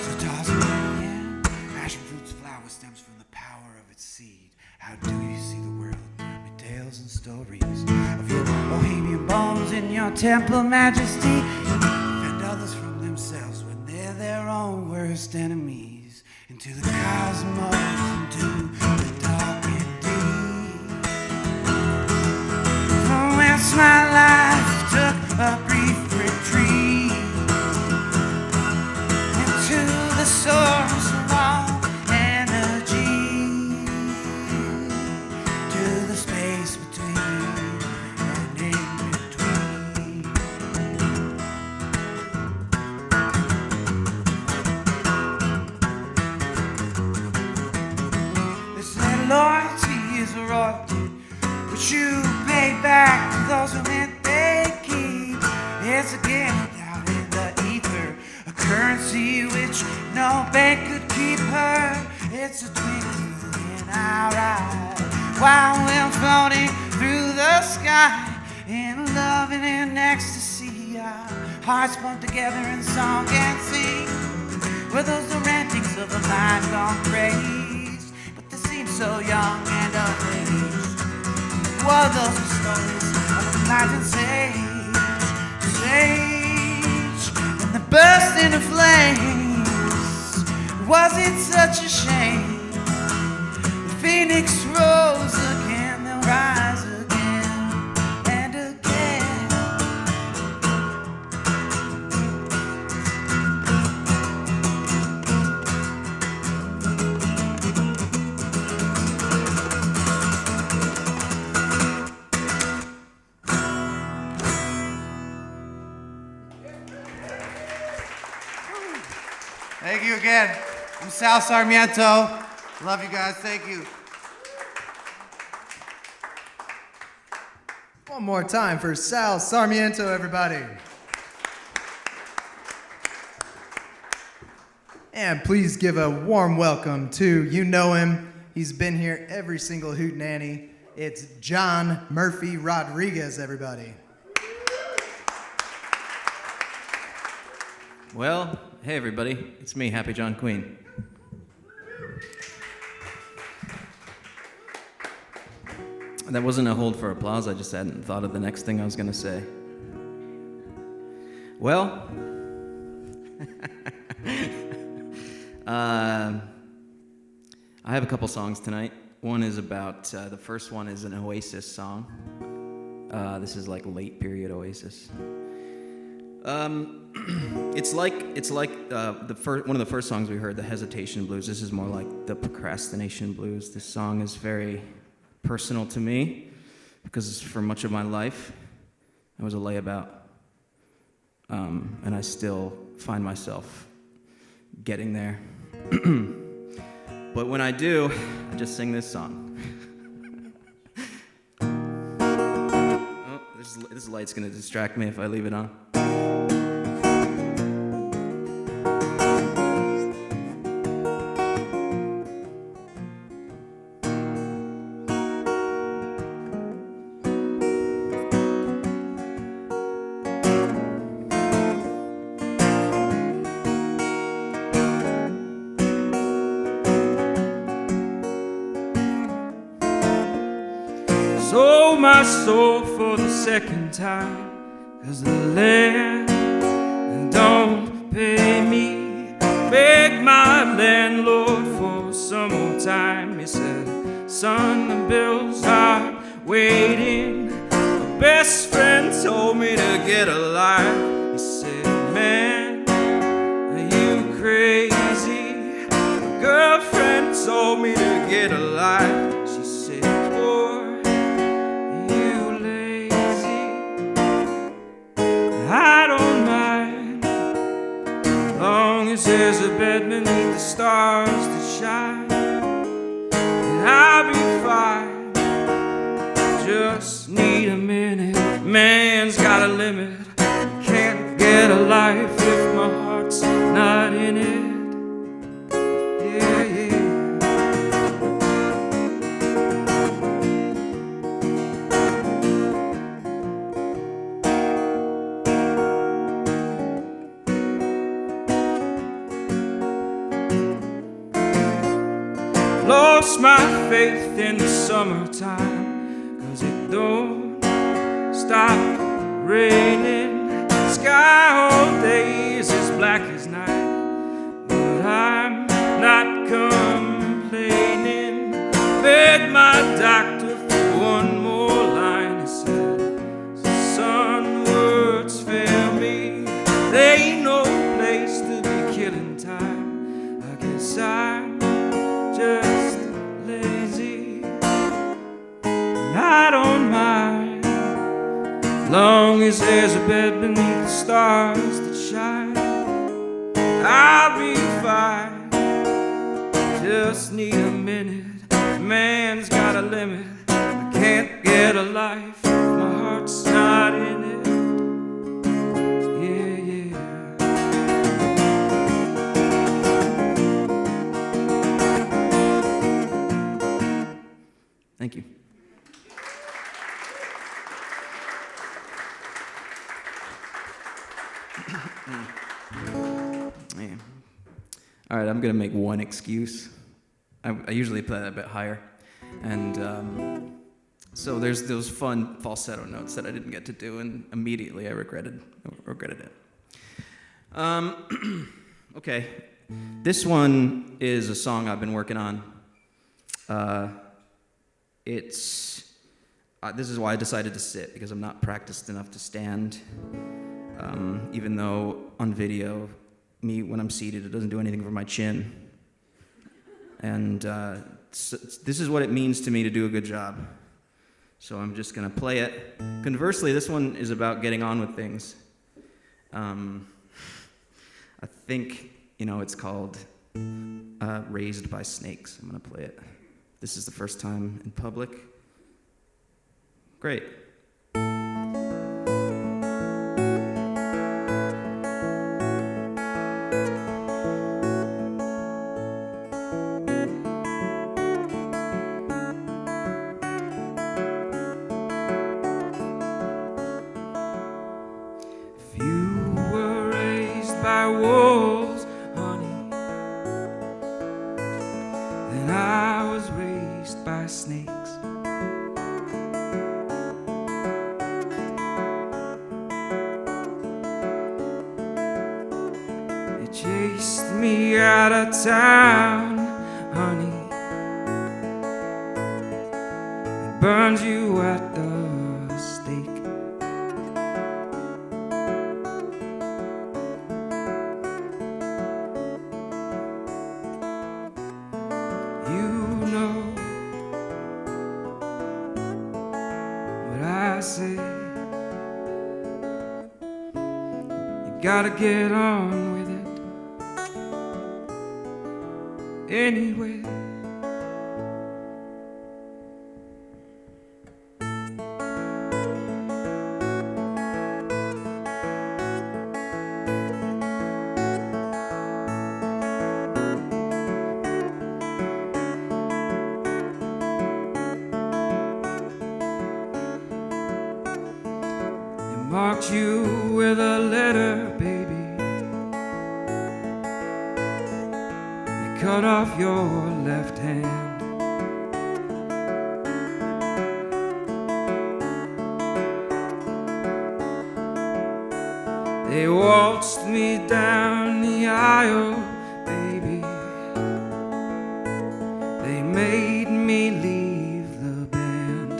So toss me in, passion fruits, flower stems from the power of its seed. How do you see the world? Tell me tales and stories of your bohemian bones in your temple majesty. Defend others from themselves when they're their own worst enemies. Into the cosmos, into the dark and deep. From whence my life took a brief retreat into the source of all energy, to the space between and in between. They say loyalty is a royalty, but you pay back to those who meant they keep. It's a gift out in the ether, a currency which no bank could keep her. It's a twinkle in our eye while we're floating through the sky in love and in ecstasy. Our hearts pump together in song and sing. Were those the rantings of a mind gone crazed? But they seem so young and unaged. Were those the stories of a light sage? And they burst into flames. Was it such a shame? The phoenix rose again, they'll rise again and again. Thank you again. I'm Sal Sarmiento. Love you guys. Thank you. One more time for Sal Sarmiento, everybody. And please give a warm welcome to, you know him, he's been here every single Hootenanny. It's John Murphy Rodriguez, everybody. Well, hey everybody, it's me, Happy John Queen. That wasn't a hold for applause, I just hadn't thought of the next thing I was gonna say. Well, I have a couple songs tonight. One is about, the first one is an Oasis song. This is like late period Oasis. It's like one of the first songs we heard, the Hesitation Blues. This is more like the Procrastination Blues. This song is very personal to me because for much of my life I was a layabout, and I still find myself getting there. But when I do, I just sing this song. Oh, this light's gonna distract me if I leave it on. Sold my soul for the second time, 'cause the land don't pay me. Begged my landlord for some more time. He said, son, the bills are waiting. My best friend told me to get a life. He said, man, are you crazy? My girlfriend told me to get a life. She said, boy, you lazy. I don't mind, long as there's a bed beneath the stars that shine, and I'll be fine. Just need a minute. Man's got a limit. get a life if my heart's not in it. Yeah, yeah. Lost my faith in the summertime, 'cause it don't stop raining. Sky all day is as black as night, but I'm not complaining. Begged my doctor for one more line. He said, son, words fail me. There ain't no place to be killing time. I guess I'm just lazy. I don't mind, long as there's a bed beneath the stars that shine. I'll be fine. Just need a minute. Man's got a limit. I can't get a life if my heart's not in it. Yeah, yeah. Thank you. Yeah. All right, I'm gonna make one excuse. I usually play that a bit higher, and so there's those fun falsetto notes that I didn't get to do, and immediately I regretted it. Okay, this one is a song I've been working on. This is why I decided to sit, because I'm not practiced enough to stand. Even though on video, when I'm seated, it doesn't do anything for my chin. And this is what it means to me to do a good job. So I'm just gonna play it. Conversely, this one is about getting on with things. I think, it's called Raised by Snakes. I'm gonna play it. This is the first time in public. Great. If you were raised by wolves, honey, then I was raised by snakes. They chased me out of town, honey. They burned you at the stake. You know what I say. You gotta get on with it anyway. Marked you with a letter, baby. They cut off your left hand. They waltzed me down the aisle, baby. They made me leave the band.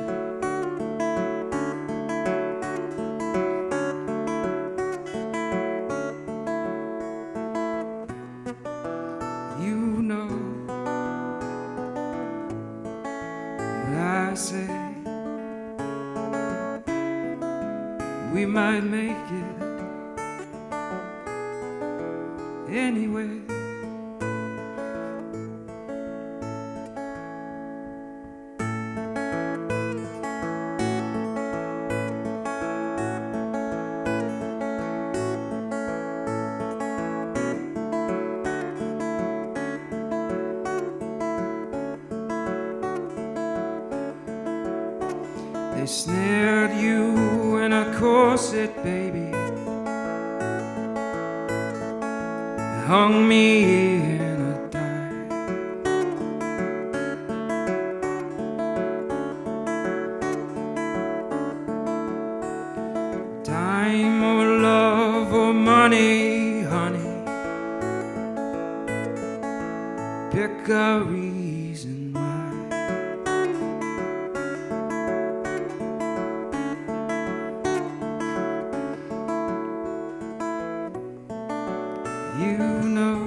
You know what I say. We might make it anyway. They snared you in a corset, baby. They hung me in a dime. Dime or love or money, honey. Pick a reason why. You know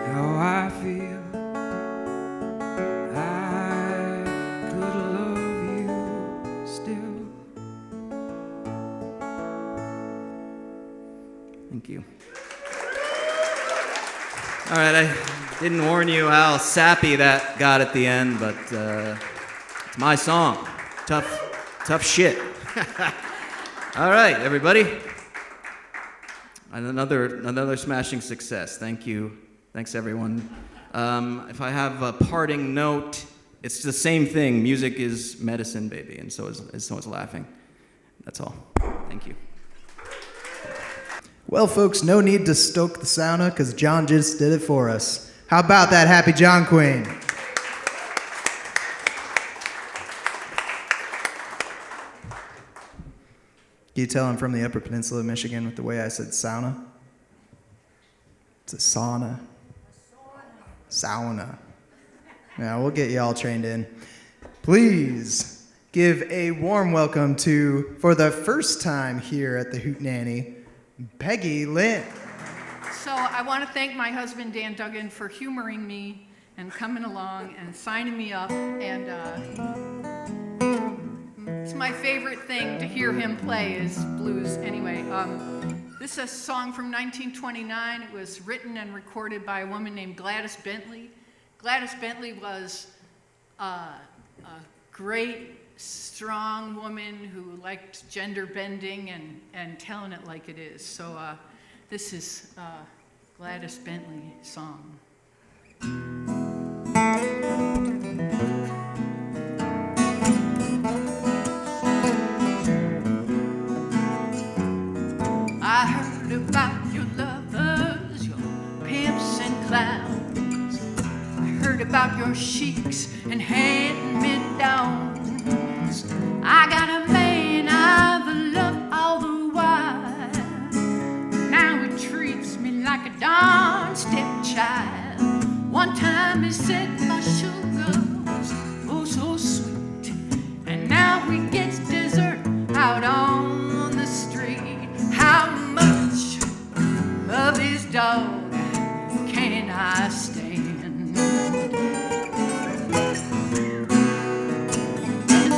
how I feel. I could love you still. Thank you. All right, I didn't warn you how sappy that got at the end, but it's my song. Tough shit. All right, everybody. Another smashing success. Thank you. Thanks, everyone. If I have a parting note, it's the same thing. Music is medicine, baby, and so is laughing. That's all. Thank you. Well, folks, no need to stoke the sauna because John just did it for us. How about that, Happy John Queen? Can you tell I'm from the Upper Peninsula of Michigan with the way I said sauna? It's a sauna. Sauna. Yeah, we'll get you all trained in. Please give a warm welcome to, for the first time here at the Hootenanny, Peggy Lynn. So I want to thank my husband, Dan Duggan, for humoring me and coming along and signing me up. And it's my favorite thing to hear him play is blues. Anyway, this is a song from 1929. It was written and recorded by a woman named Gladys Bentley. Gladys Bentley was a great, strong woman who liked gender bending and telling it like it is. So this is Gladys Bentley song. I heard about your lovers, your pimps and clowns. I heard about your sheiks and hand-me-downs. I got a man I've loved all the while. Now he treats me like a darn stepchild. One time he said my sugar was oh so sweet, and now he gets dessert out on the street. How much of his dog can I stand?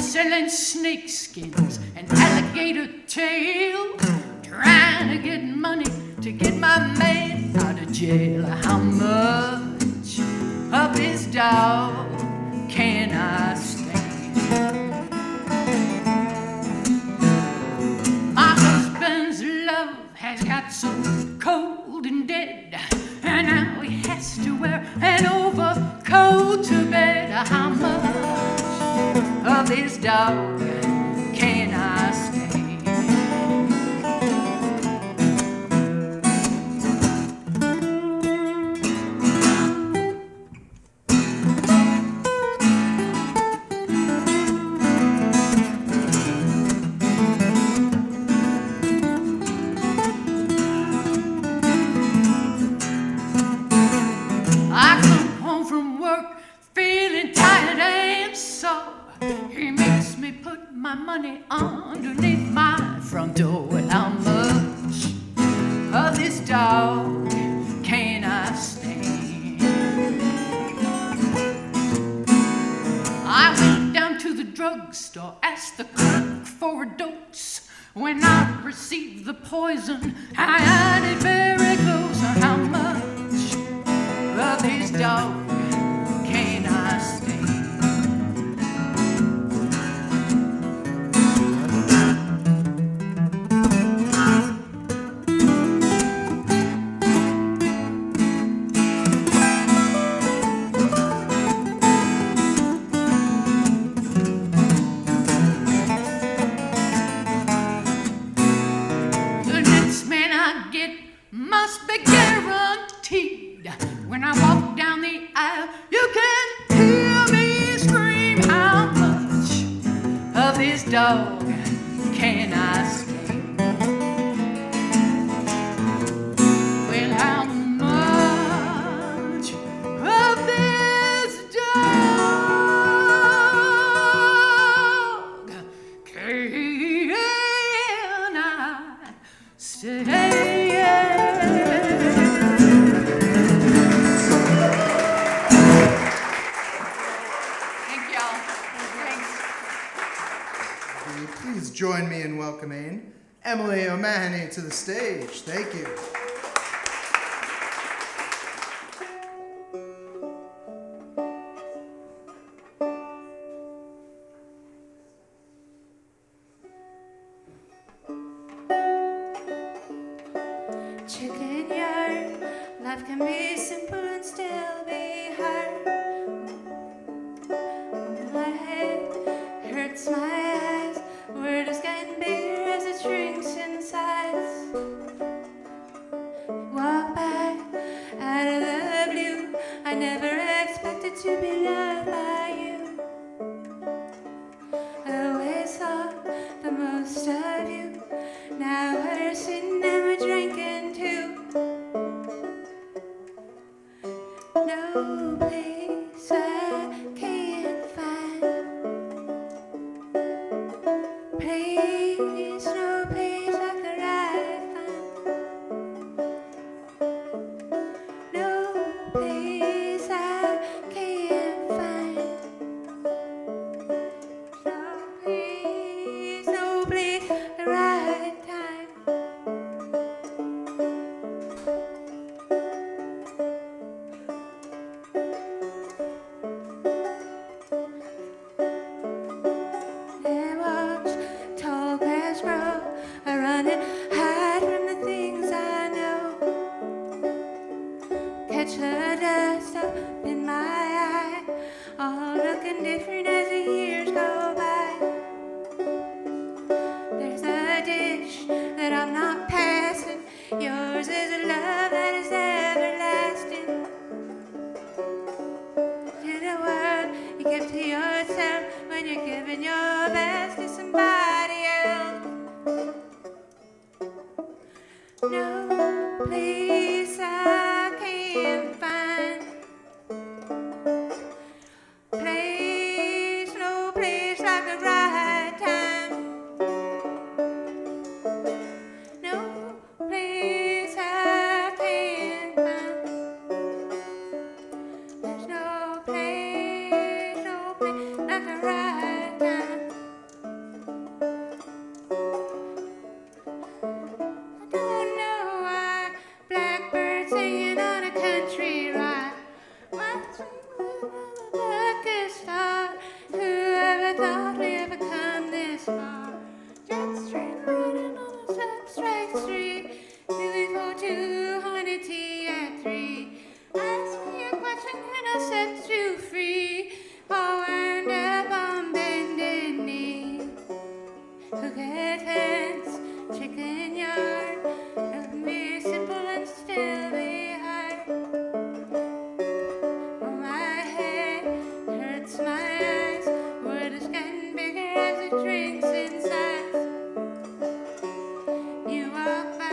Selling snake skins and alligator tails, trying to get money to get my man out of jail. How much of his dog can I stand? My husband's love has got so cold and dead, and now he has to wear an overcoat to bed. How much of his dog can I stand? I come home from work feeling tired and sore. He makes me put my money underneath my front door. And how much of this dog can I stand? I went down to the drugstore, asked the clerk for a dose. When I received the poison, I had it very close. How much of this dog can I stand? welcoming Emily O'Mahony to the stage. Thank you. Chicken yard, life can be simple and still be hard. My head hurts my eyes, word is getting bigger as it shrinks in size. Walk by out of the blue, I never expected to be loved by you. I always thought the most of you, now we're sitting and we're drinking too. No place I can't find. Place, no place like the right find. No place I can't find. No place, the right time. And watch tall grass grow. I run and hide from the things I know. Catch the dust up in my eye, all looking different as the years go by. There's a dish that I'm not passing. Yours is a love that is everlasting. To the world you give to yourself when you're giving your best to somebody else. No place I can't find. Place, no place like the right time. No place I can't find. There's no place like the right time. I don't know why blackbirds singing on a country ride. What's the darkest star? Whoever thought we ever come this far? Jet train running on the Sunstrike Street, moving for 200 T at 3. Ask me a question and I'll set you free. All wound up on bended knee. Who gets fence, chicken yard? It can be simple and still be hard. Oh, my head hurts my eyes. Word is getting bigger as it drinks in size. You walk by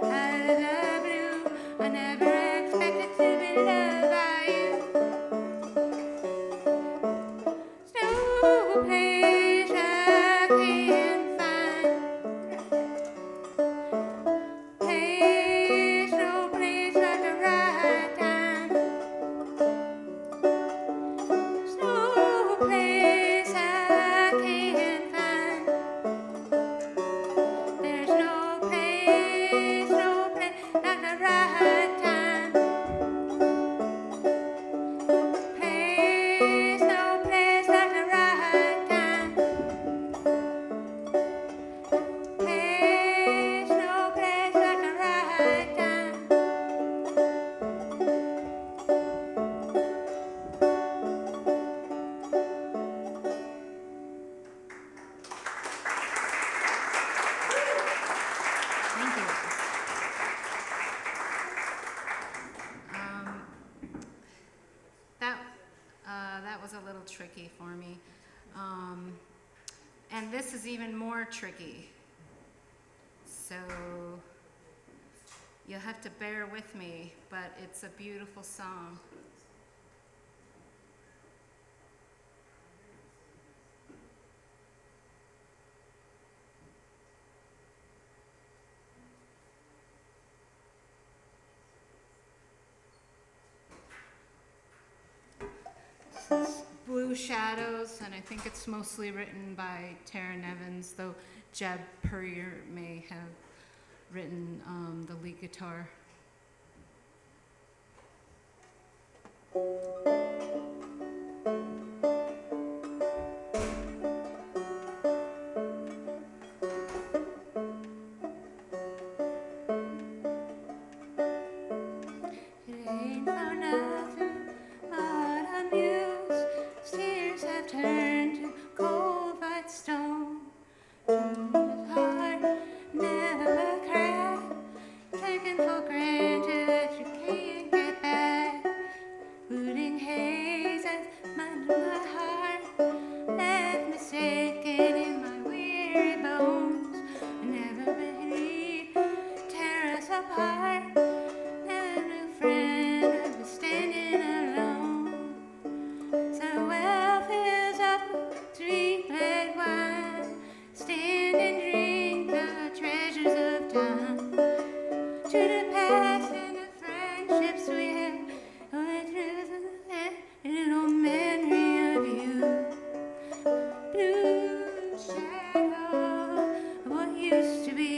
out of the blue. I never expected to be loved by you. No place I can't find. Place, no place like the right time. No place I can't find. There's no place like the right time. Place, no place like the right time. Place, no place like the right time. Thank you. That was a little tricky for me. And this is even more tricky. So you'll have to bear with me, but it's a beautiful song. Blue Shadows, and I think it's mostly written by Tara Nevins, though Jeb Purrier may have written the lead guitar. It ain't for nothing, but I'm used. Tears have turned to cold white stone. Truth heart never crack. Taken for granted that you can't get back. Rooting haze has minded my heart. Left me shaking in my weary bones. Never believed tear us apart. Never knew friend would be standing alone. So well fills up sweet red wine. Stand and drink the treasures of time. To the past and the friendships we had. Going through the little memory of you. Blue shadow of what used to be.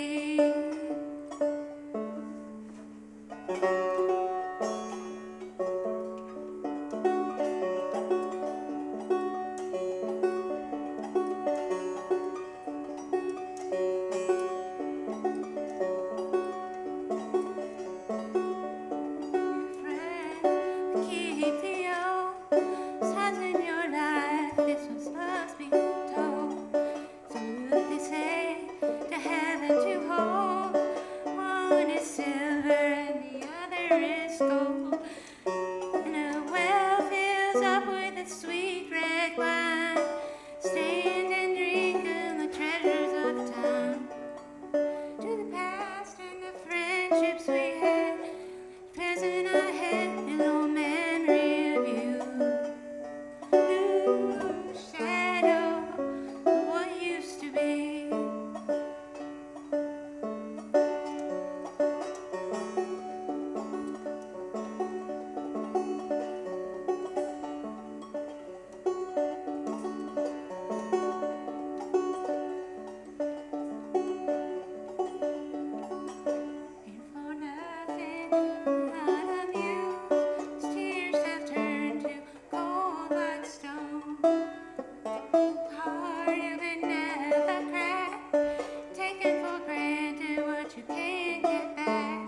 Keep the old signs in your life. This one must be told. So they say to heaven to hold. One is silver and the other is gold. And a well fills up with a sweet red wine. Stand and drink of the treasures of time. To the past and the friendships we had. Present I had no memory of you. Blue shadow of what used to be. And for nothing that I'm used, tears have turned to cold white stone. Heart you would never crack, taken for granted what you can't get back.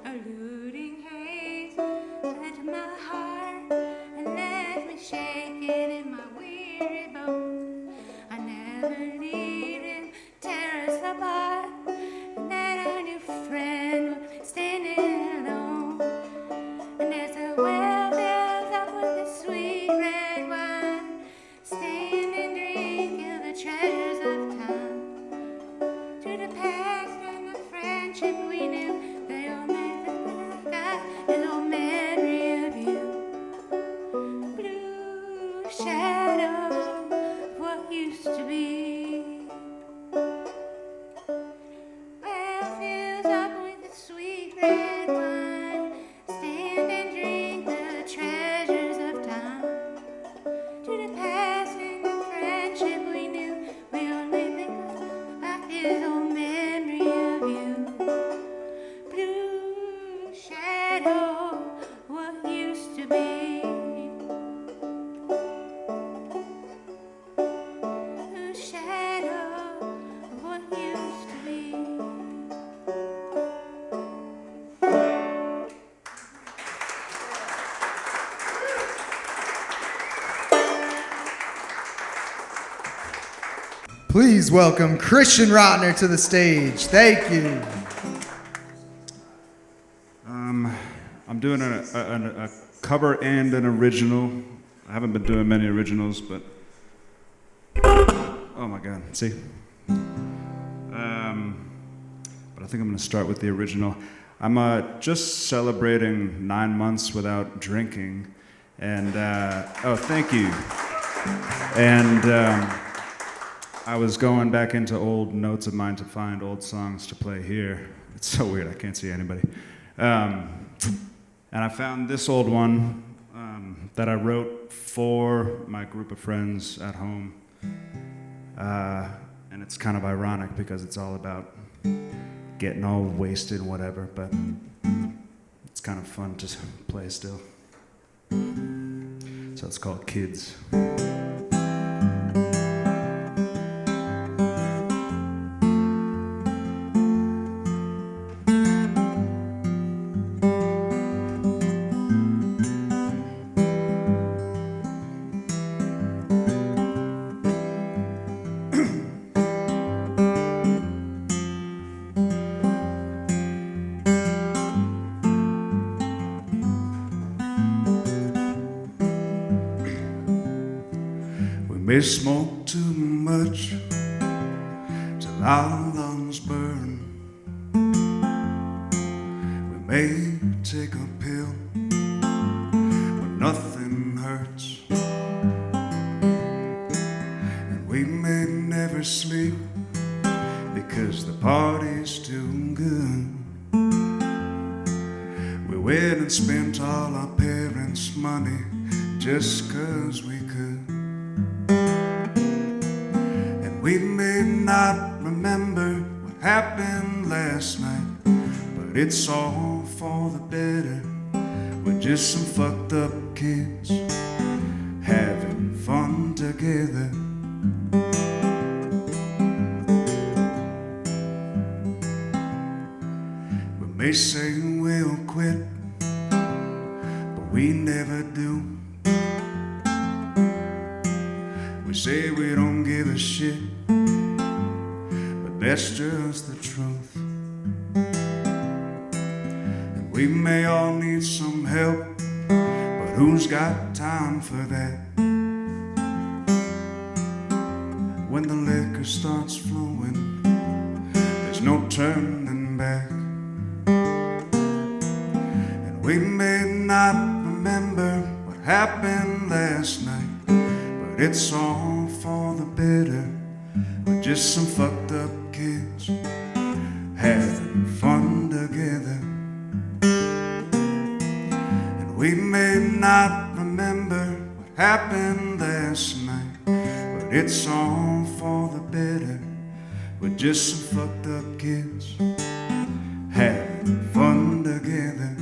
Eluding haze led to my heart and left me shaking in my weary bones. I never needed tear us apart. That our new friend was standing alone. And as the well fills up with the sweet red wine, stand and drink of the treasures of time. To the past and the friendship we knew, the only thing I got is old memory of you. Blue shadow of what used to be. Well fills up with the sweet red wine. Stand and drink the treasures of time. To the past and the friendship we knew, we only think of is old memory of you. Blue shadow, what used to be. Blue shadow of what used to be. Please welcome Christian Rotner to the stage. Thank you. I'm doing a cover and an original. I haven't been doing many originals, but oh my God, see. But I think I'm going to start with the original. I'm just celebrating 9 months without drinking, and oh, thank you. And I was going back into old notes of mine to find old songs to play here. It's so weird, I can't see anybody. And I found this old one that I wrote for my group of friends at home. And it's kind of ironic because it's all about getting all wasted and whatever, but it's kind of fun to play still. So it's called Kids. We smoke too much till our lungs burn. We may take a pill, but nothing hurts. And we may never sleep because the party's too good. We went and spent all our parents' money just 'cause we could. We may not remember what happened last night, but it's all for the better. We're just some fucked up kids having fun together. We may say we'll quit, but we never do. We say we don't give a shit, but that's just the truth. And we may all need some help, but who's got time for that? When the liquor starts flowing, there's no turning back. And we may not remember what happened last night, but it's all for the better. We're just some fucked up kids having fun together. And we may not remember what happened last night, but it's all for the better. We're just some fucked up kids having fun together.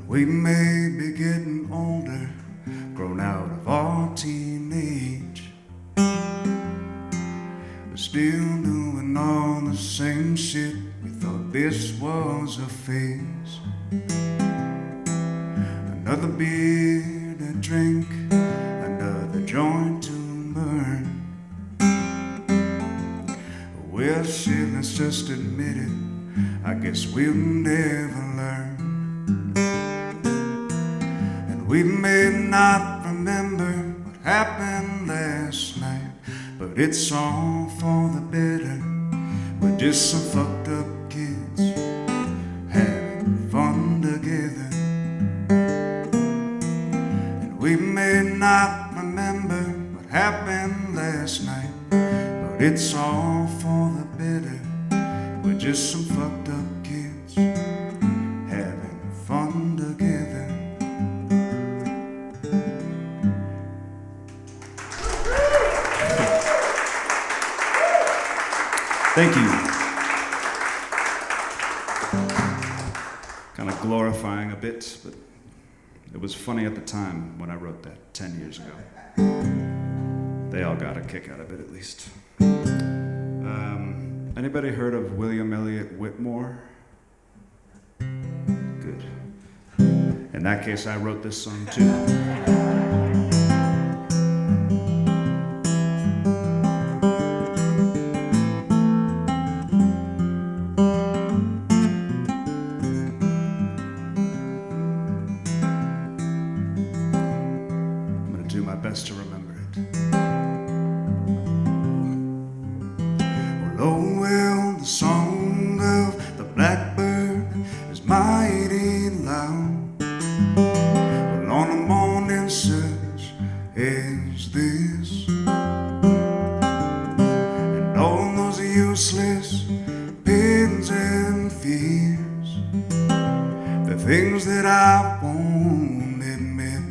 We may be getting older, grown out of our teenage, but still doing all the same shit. We thought this was a phase. Another beer to drink, another joint to burn. Well, shit, let's just admit it, I guess we'll never learn. We may not remember what happened last night, but it's all for the better. We're just some fucked up kids having fun together. And we may not remember what happened last night, but it's all for the better. We're just some fucked up kids having fun together. Thank you. Kind of glorifying a bit, but it was funny at the time when I wrote that 10 years ago. They all got a kick out of it, at least. Anybody heard of William Elliott Whitmore? Good. In that case, I wrote this song too. To remember it. Well, oh well, the song of the blackbird is mighty loud. Well, on a morning such as this, the things that I won't admit.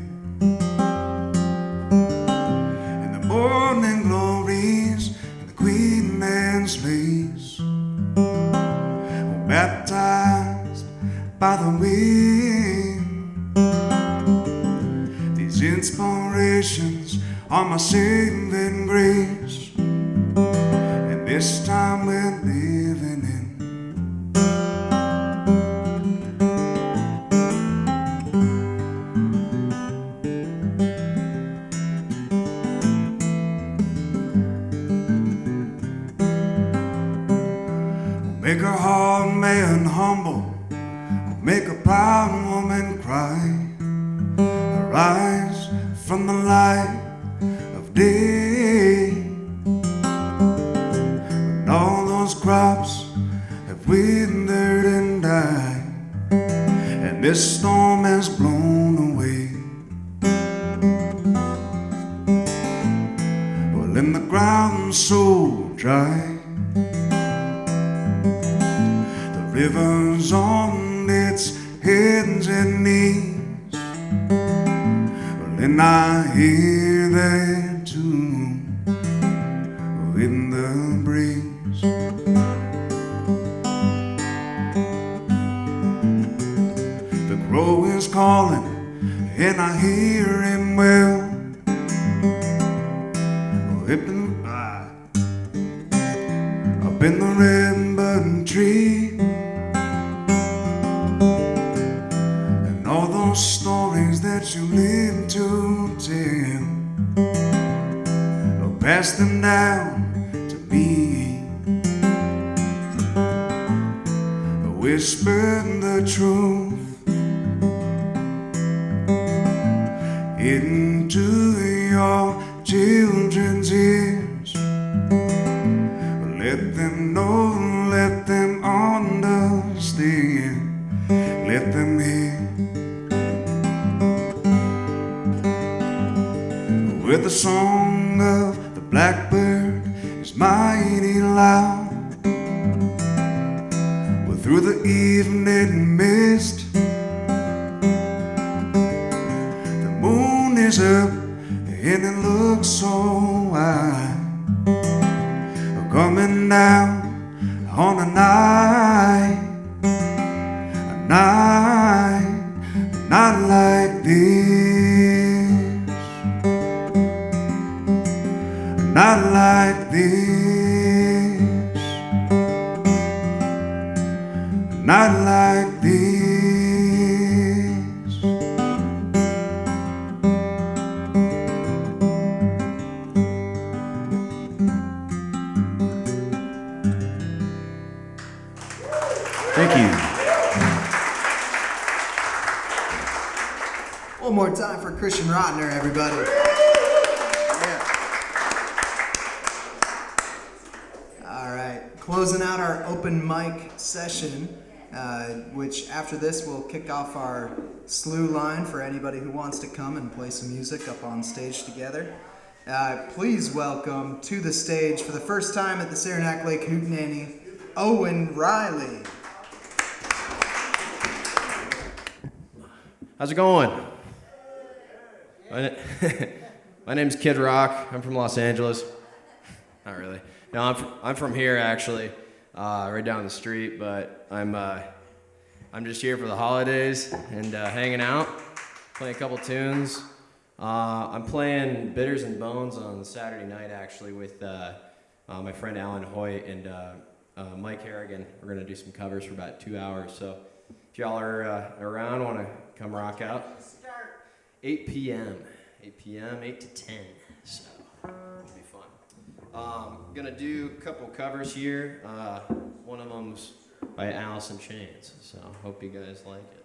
In the morning glories and the Queen Anne's lace, baptized by the wind. These inspirations are my saving grace, and this time we're living in. Make a hard man humble, make a proud woman cry. Arise from the light of day. When all those crops have withered and died, and this storm has blown away. Well, in the ground so dry, rivers on its heads and knees. Well, and I hear that tune in the breeze. The crow is calling, and I hear him well. Up in the redbud tree. All those stories that you live to tell, I'll pass them down to me. I whispered the truth into your children's ears. Let them know, let them understand, let them hear. With the song of the blackbird is mighty loud. Well, through the evening mist, the moon is up and it looks so wide, coming down on a night like this. Not like this, not like this. Thank you. One more time for Christian Rotner, everybody. Closing out our open mic session, which after this we'll kick off our slew line for anybody who wants to come and play some music up on stage together. Please welcome to the stage for the first time at the Saranac Lake Hootenanny, Owen Riley. How's it going? My name's Kid Rock. I'm from Los Angeles. Not really. No, I'm from here actually, right down the street. But I'm just here for the holidays and hanging out, playing a couple tunes. I'm playing Bitters and Bones on Saturday night actually with my friend Alan Hoyt and Mike Harrigan. We're gonna do some covers for about 2 hours. So if y'all are around, want to come rock out. 8 p.m. 8 p.m. 8 to 10. So it'll be fun. I'm gonna do a couple covers here. One of them's by Alice in Chains. So hope you guys like it.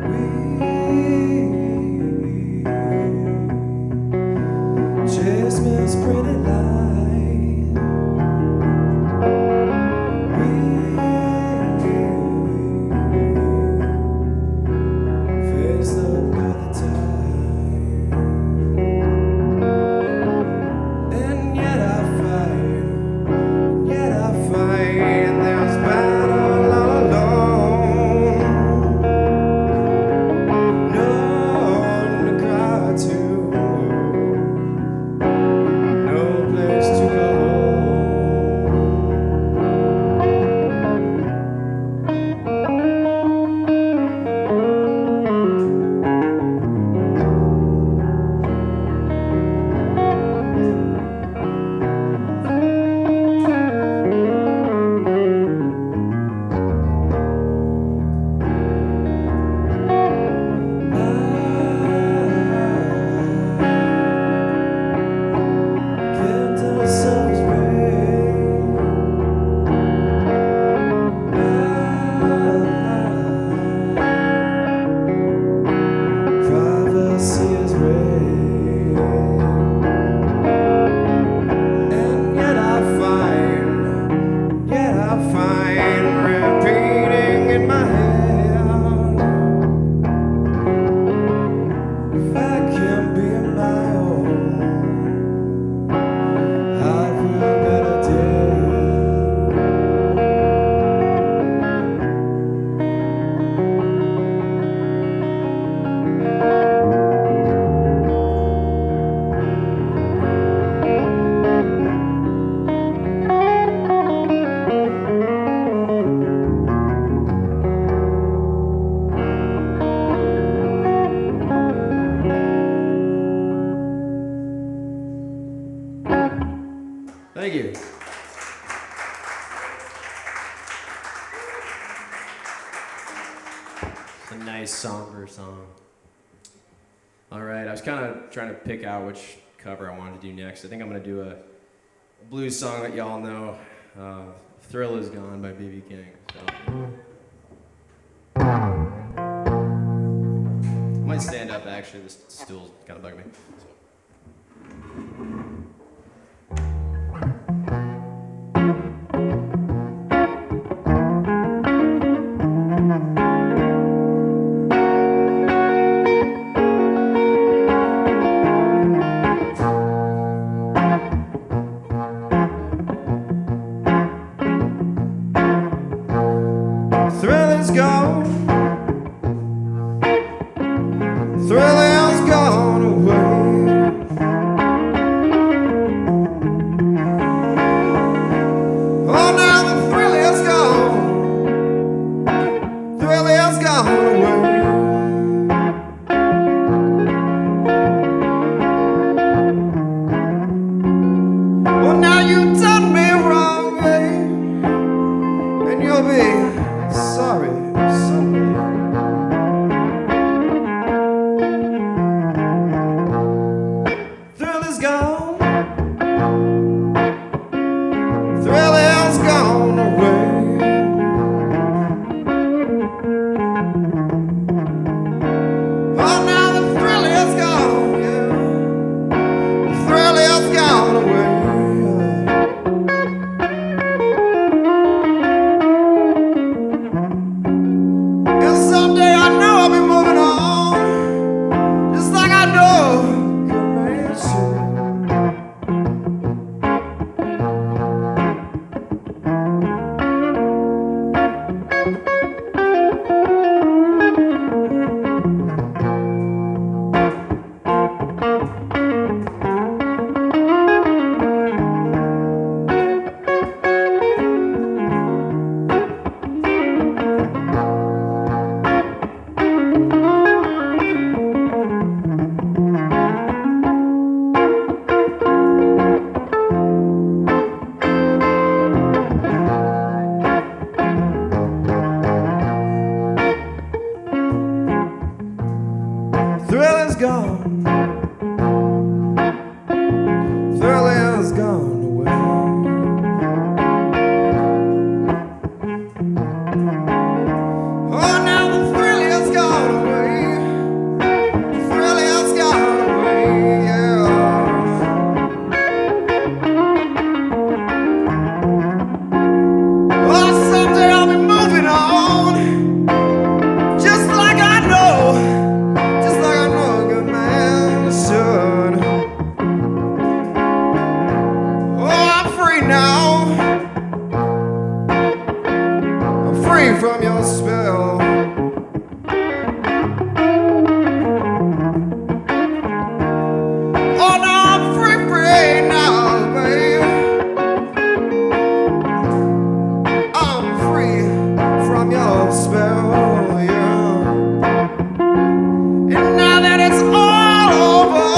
We song. All right, I was kind of trying to pick out which cover I wanted to do next. I think I'm going to do a blues song that y'all know, Thrill Is Gone by B.B. King. So. I might stand up, actually. This stool's kind of bugging me. Thrill is gone. Thrill has gone away. Oh, now the thrill is gone. Thrill has gone away. Well, now you've done me wrong, babe, and you'll be sorry someday. Thrill is gone. Thrill has gone away. Oh, now the thrill is gone, yeah. The thrill has gone away. And someday I know I'll be moving on, just like I know good man should. Thrill is gone. Thrill has gone away. Oh, now the thrill has gone away. The thrill has gone away, yeah. Oh, someday I'll be moving on, just like I know, just like I know a good man should. Oh, I'm free now. I'm free from your spell. Oh, no, I'm free, free now, babe. I'm free from your spell, yeah. And now that it's all over,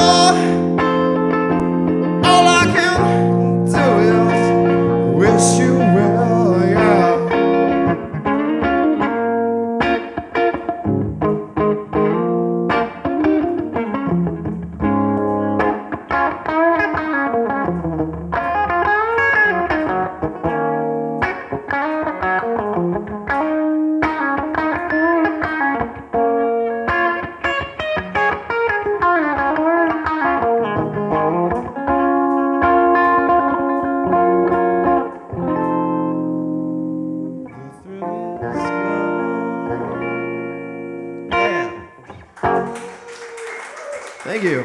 all I can do is wish you well, yeah. Thank you.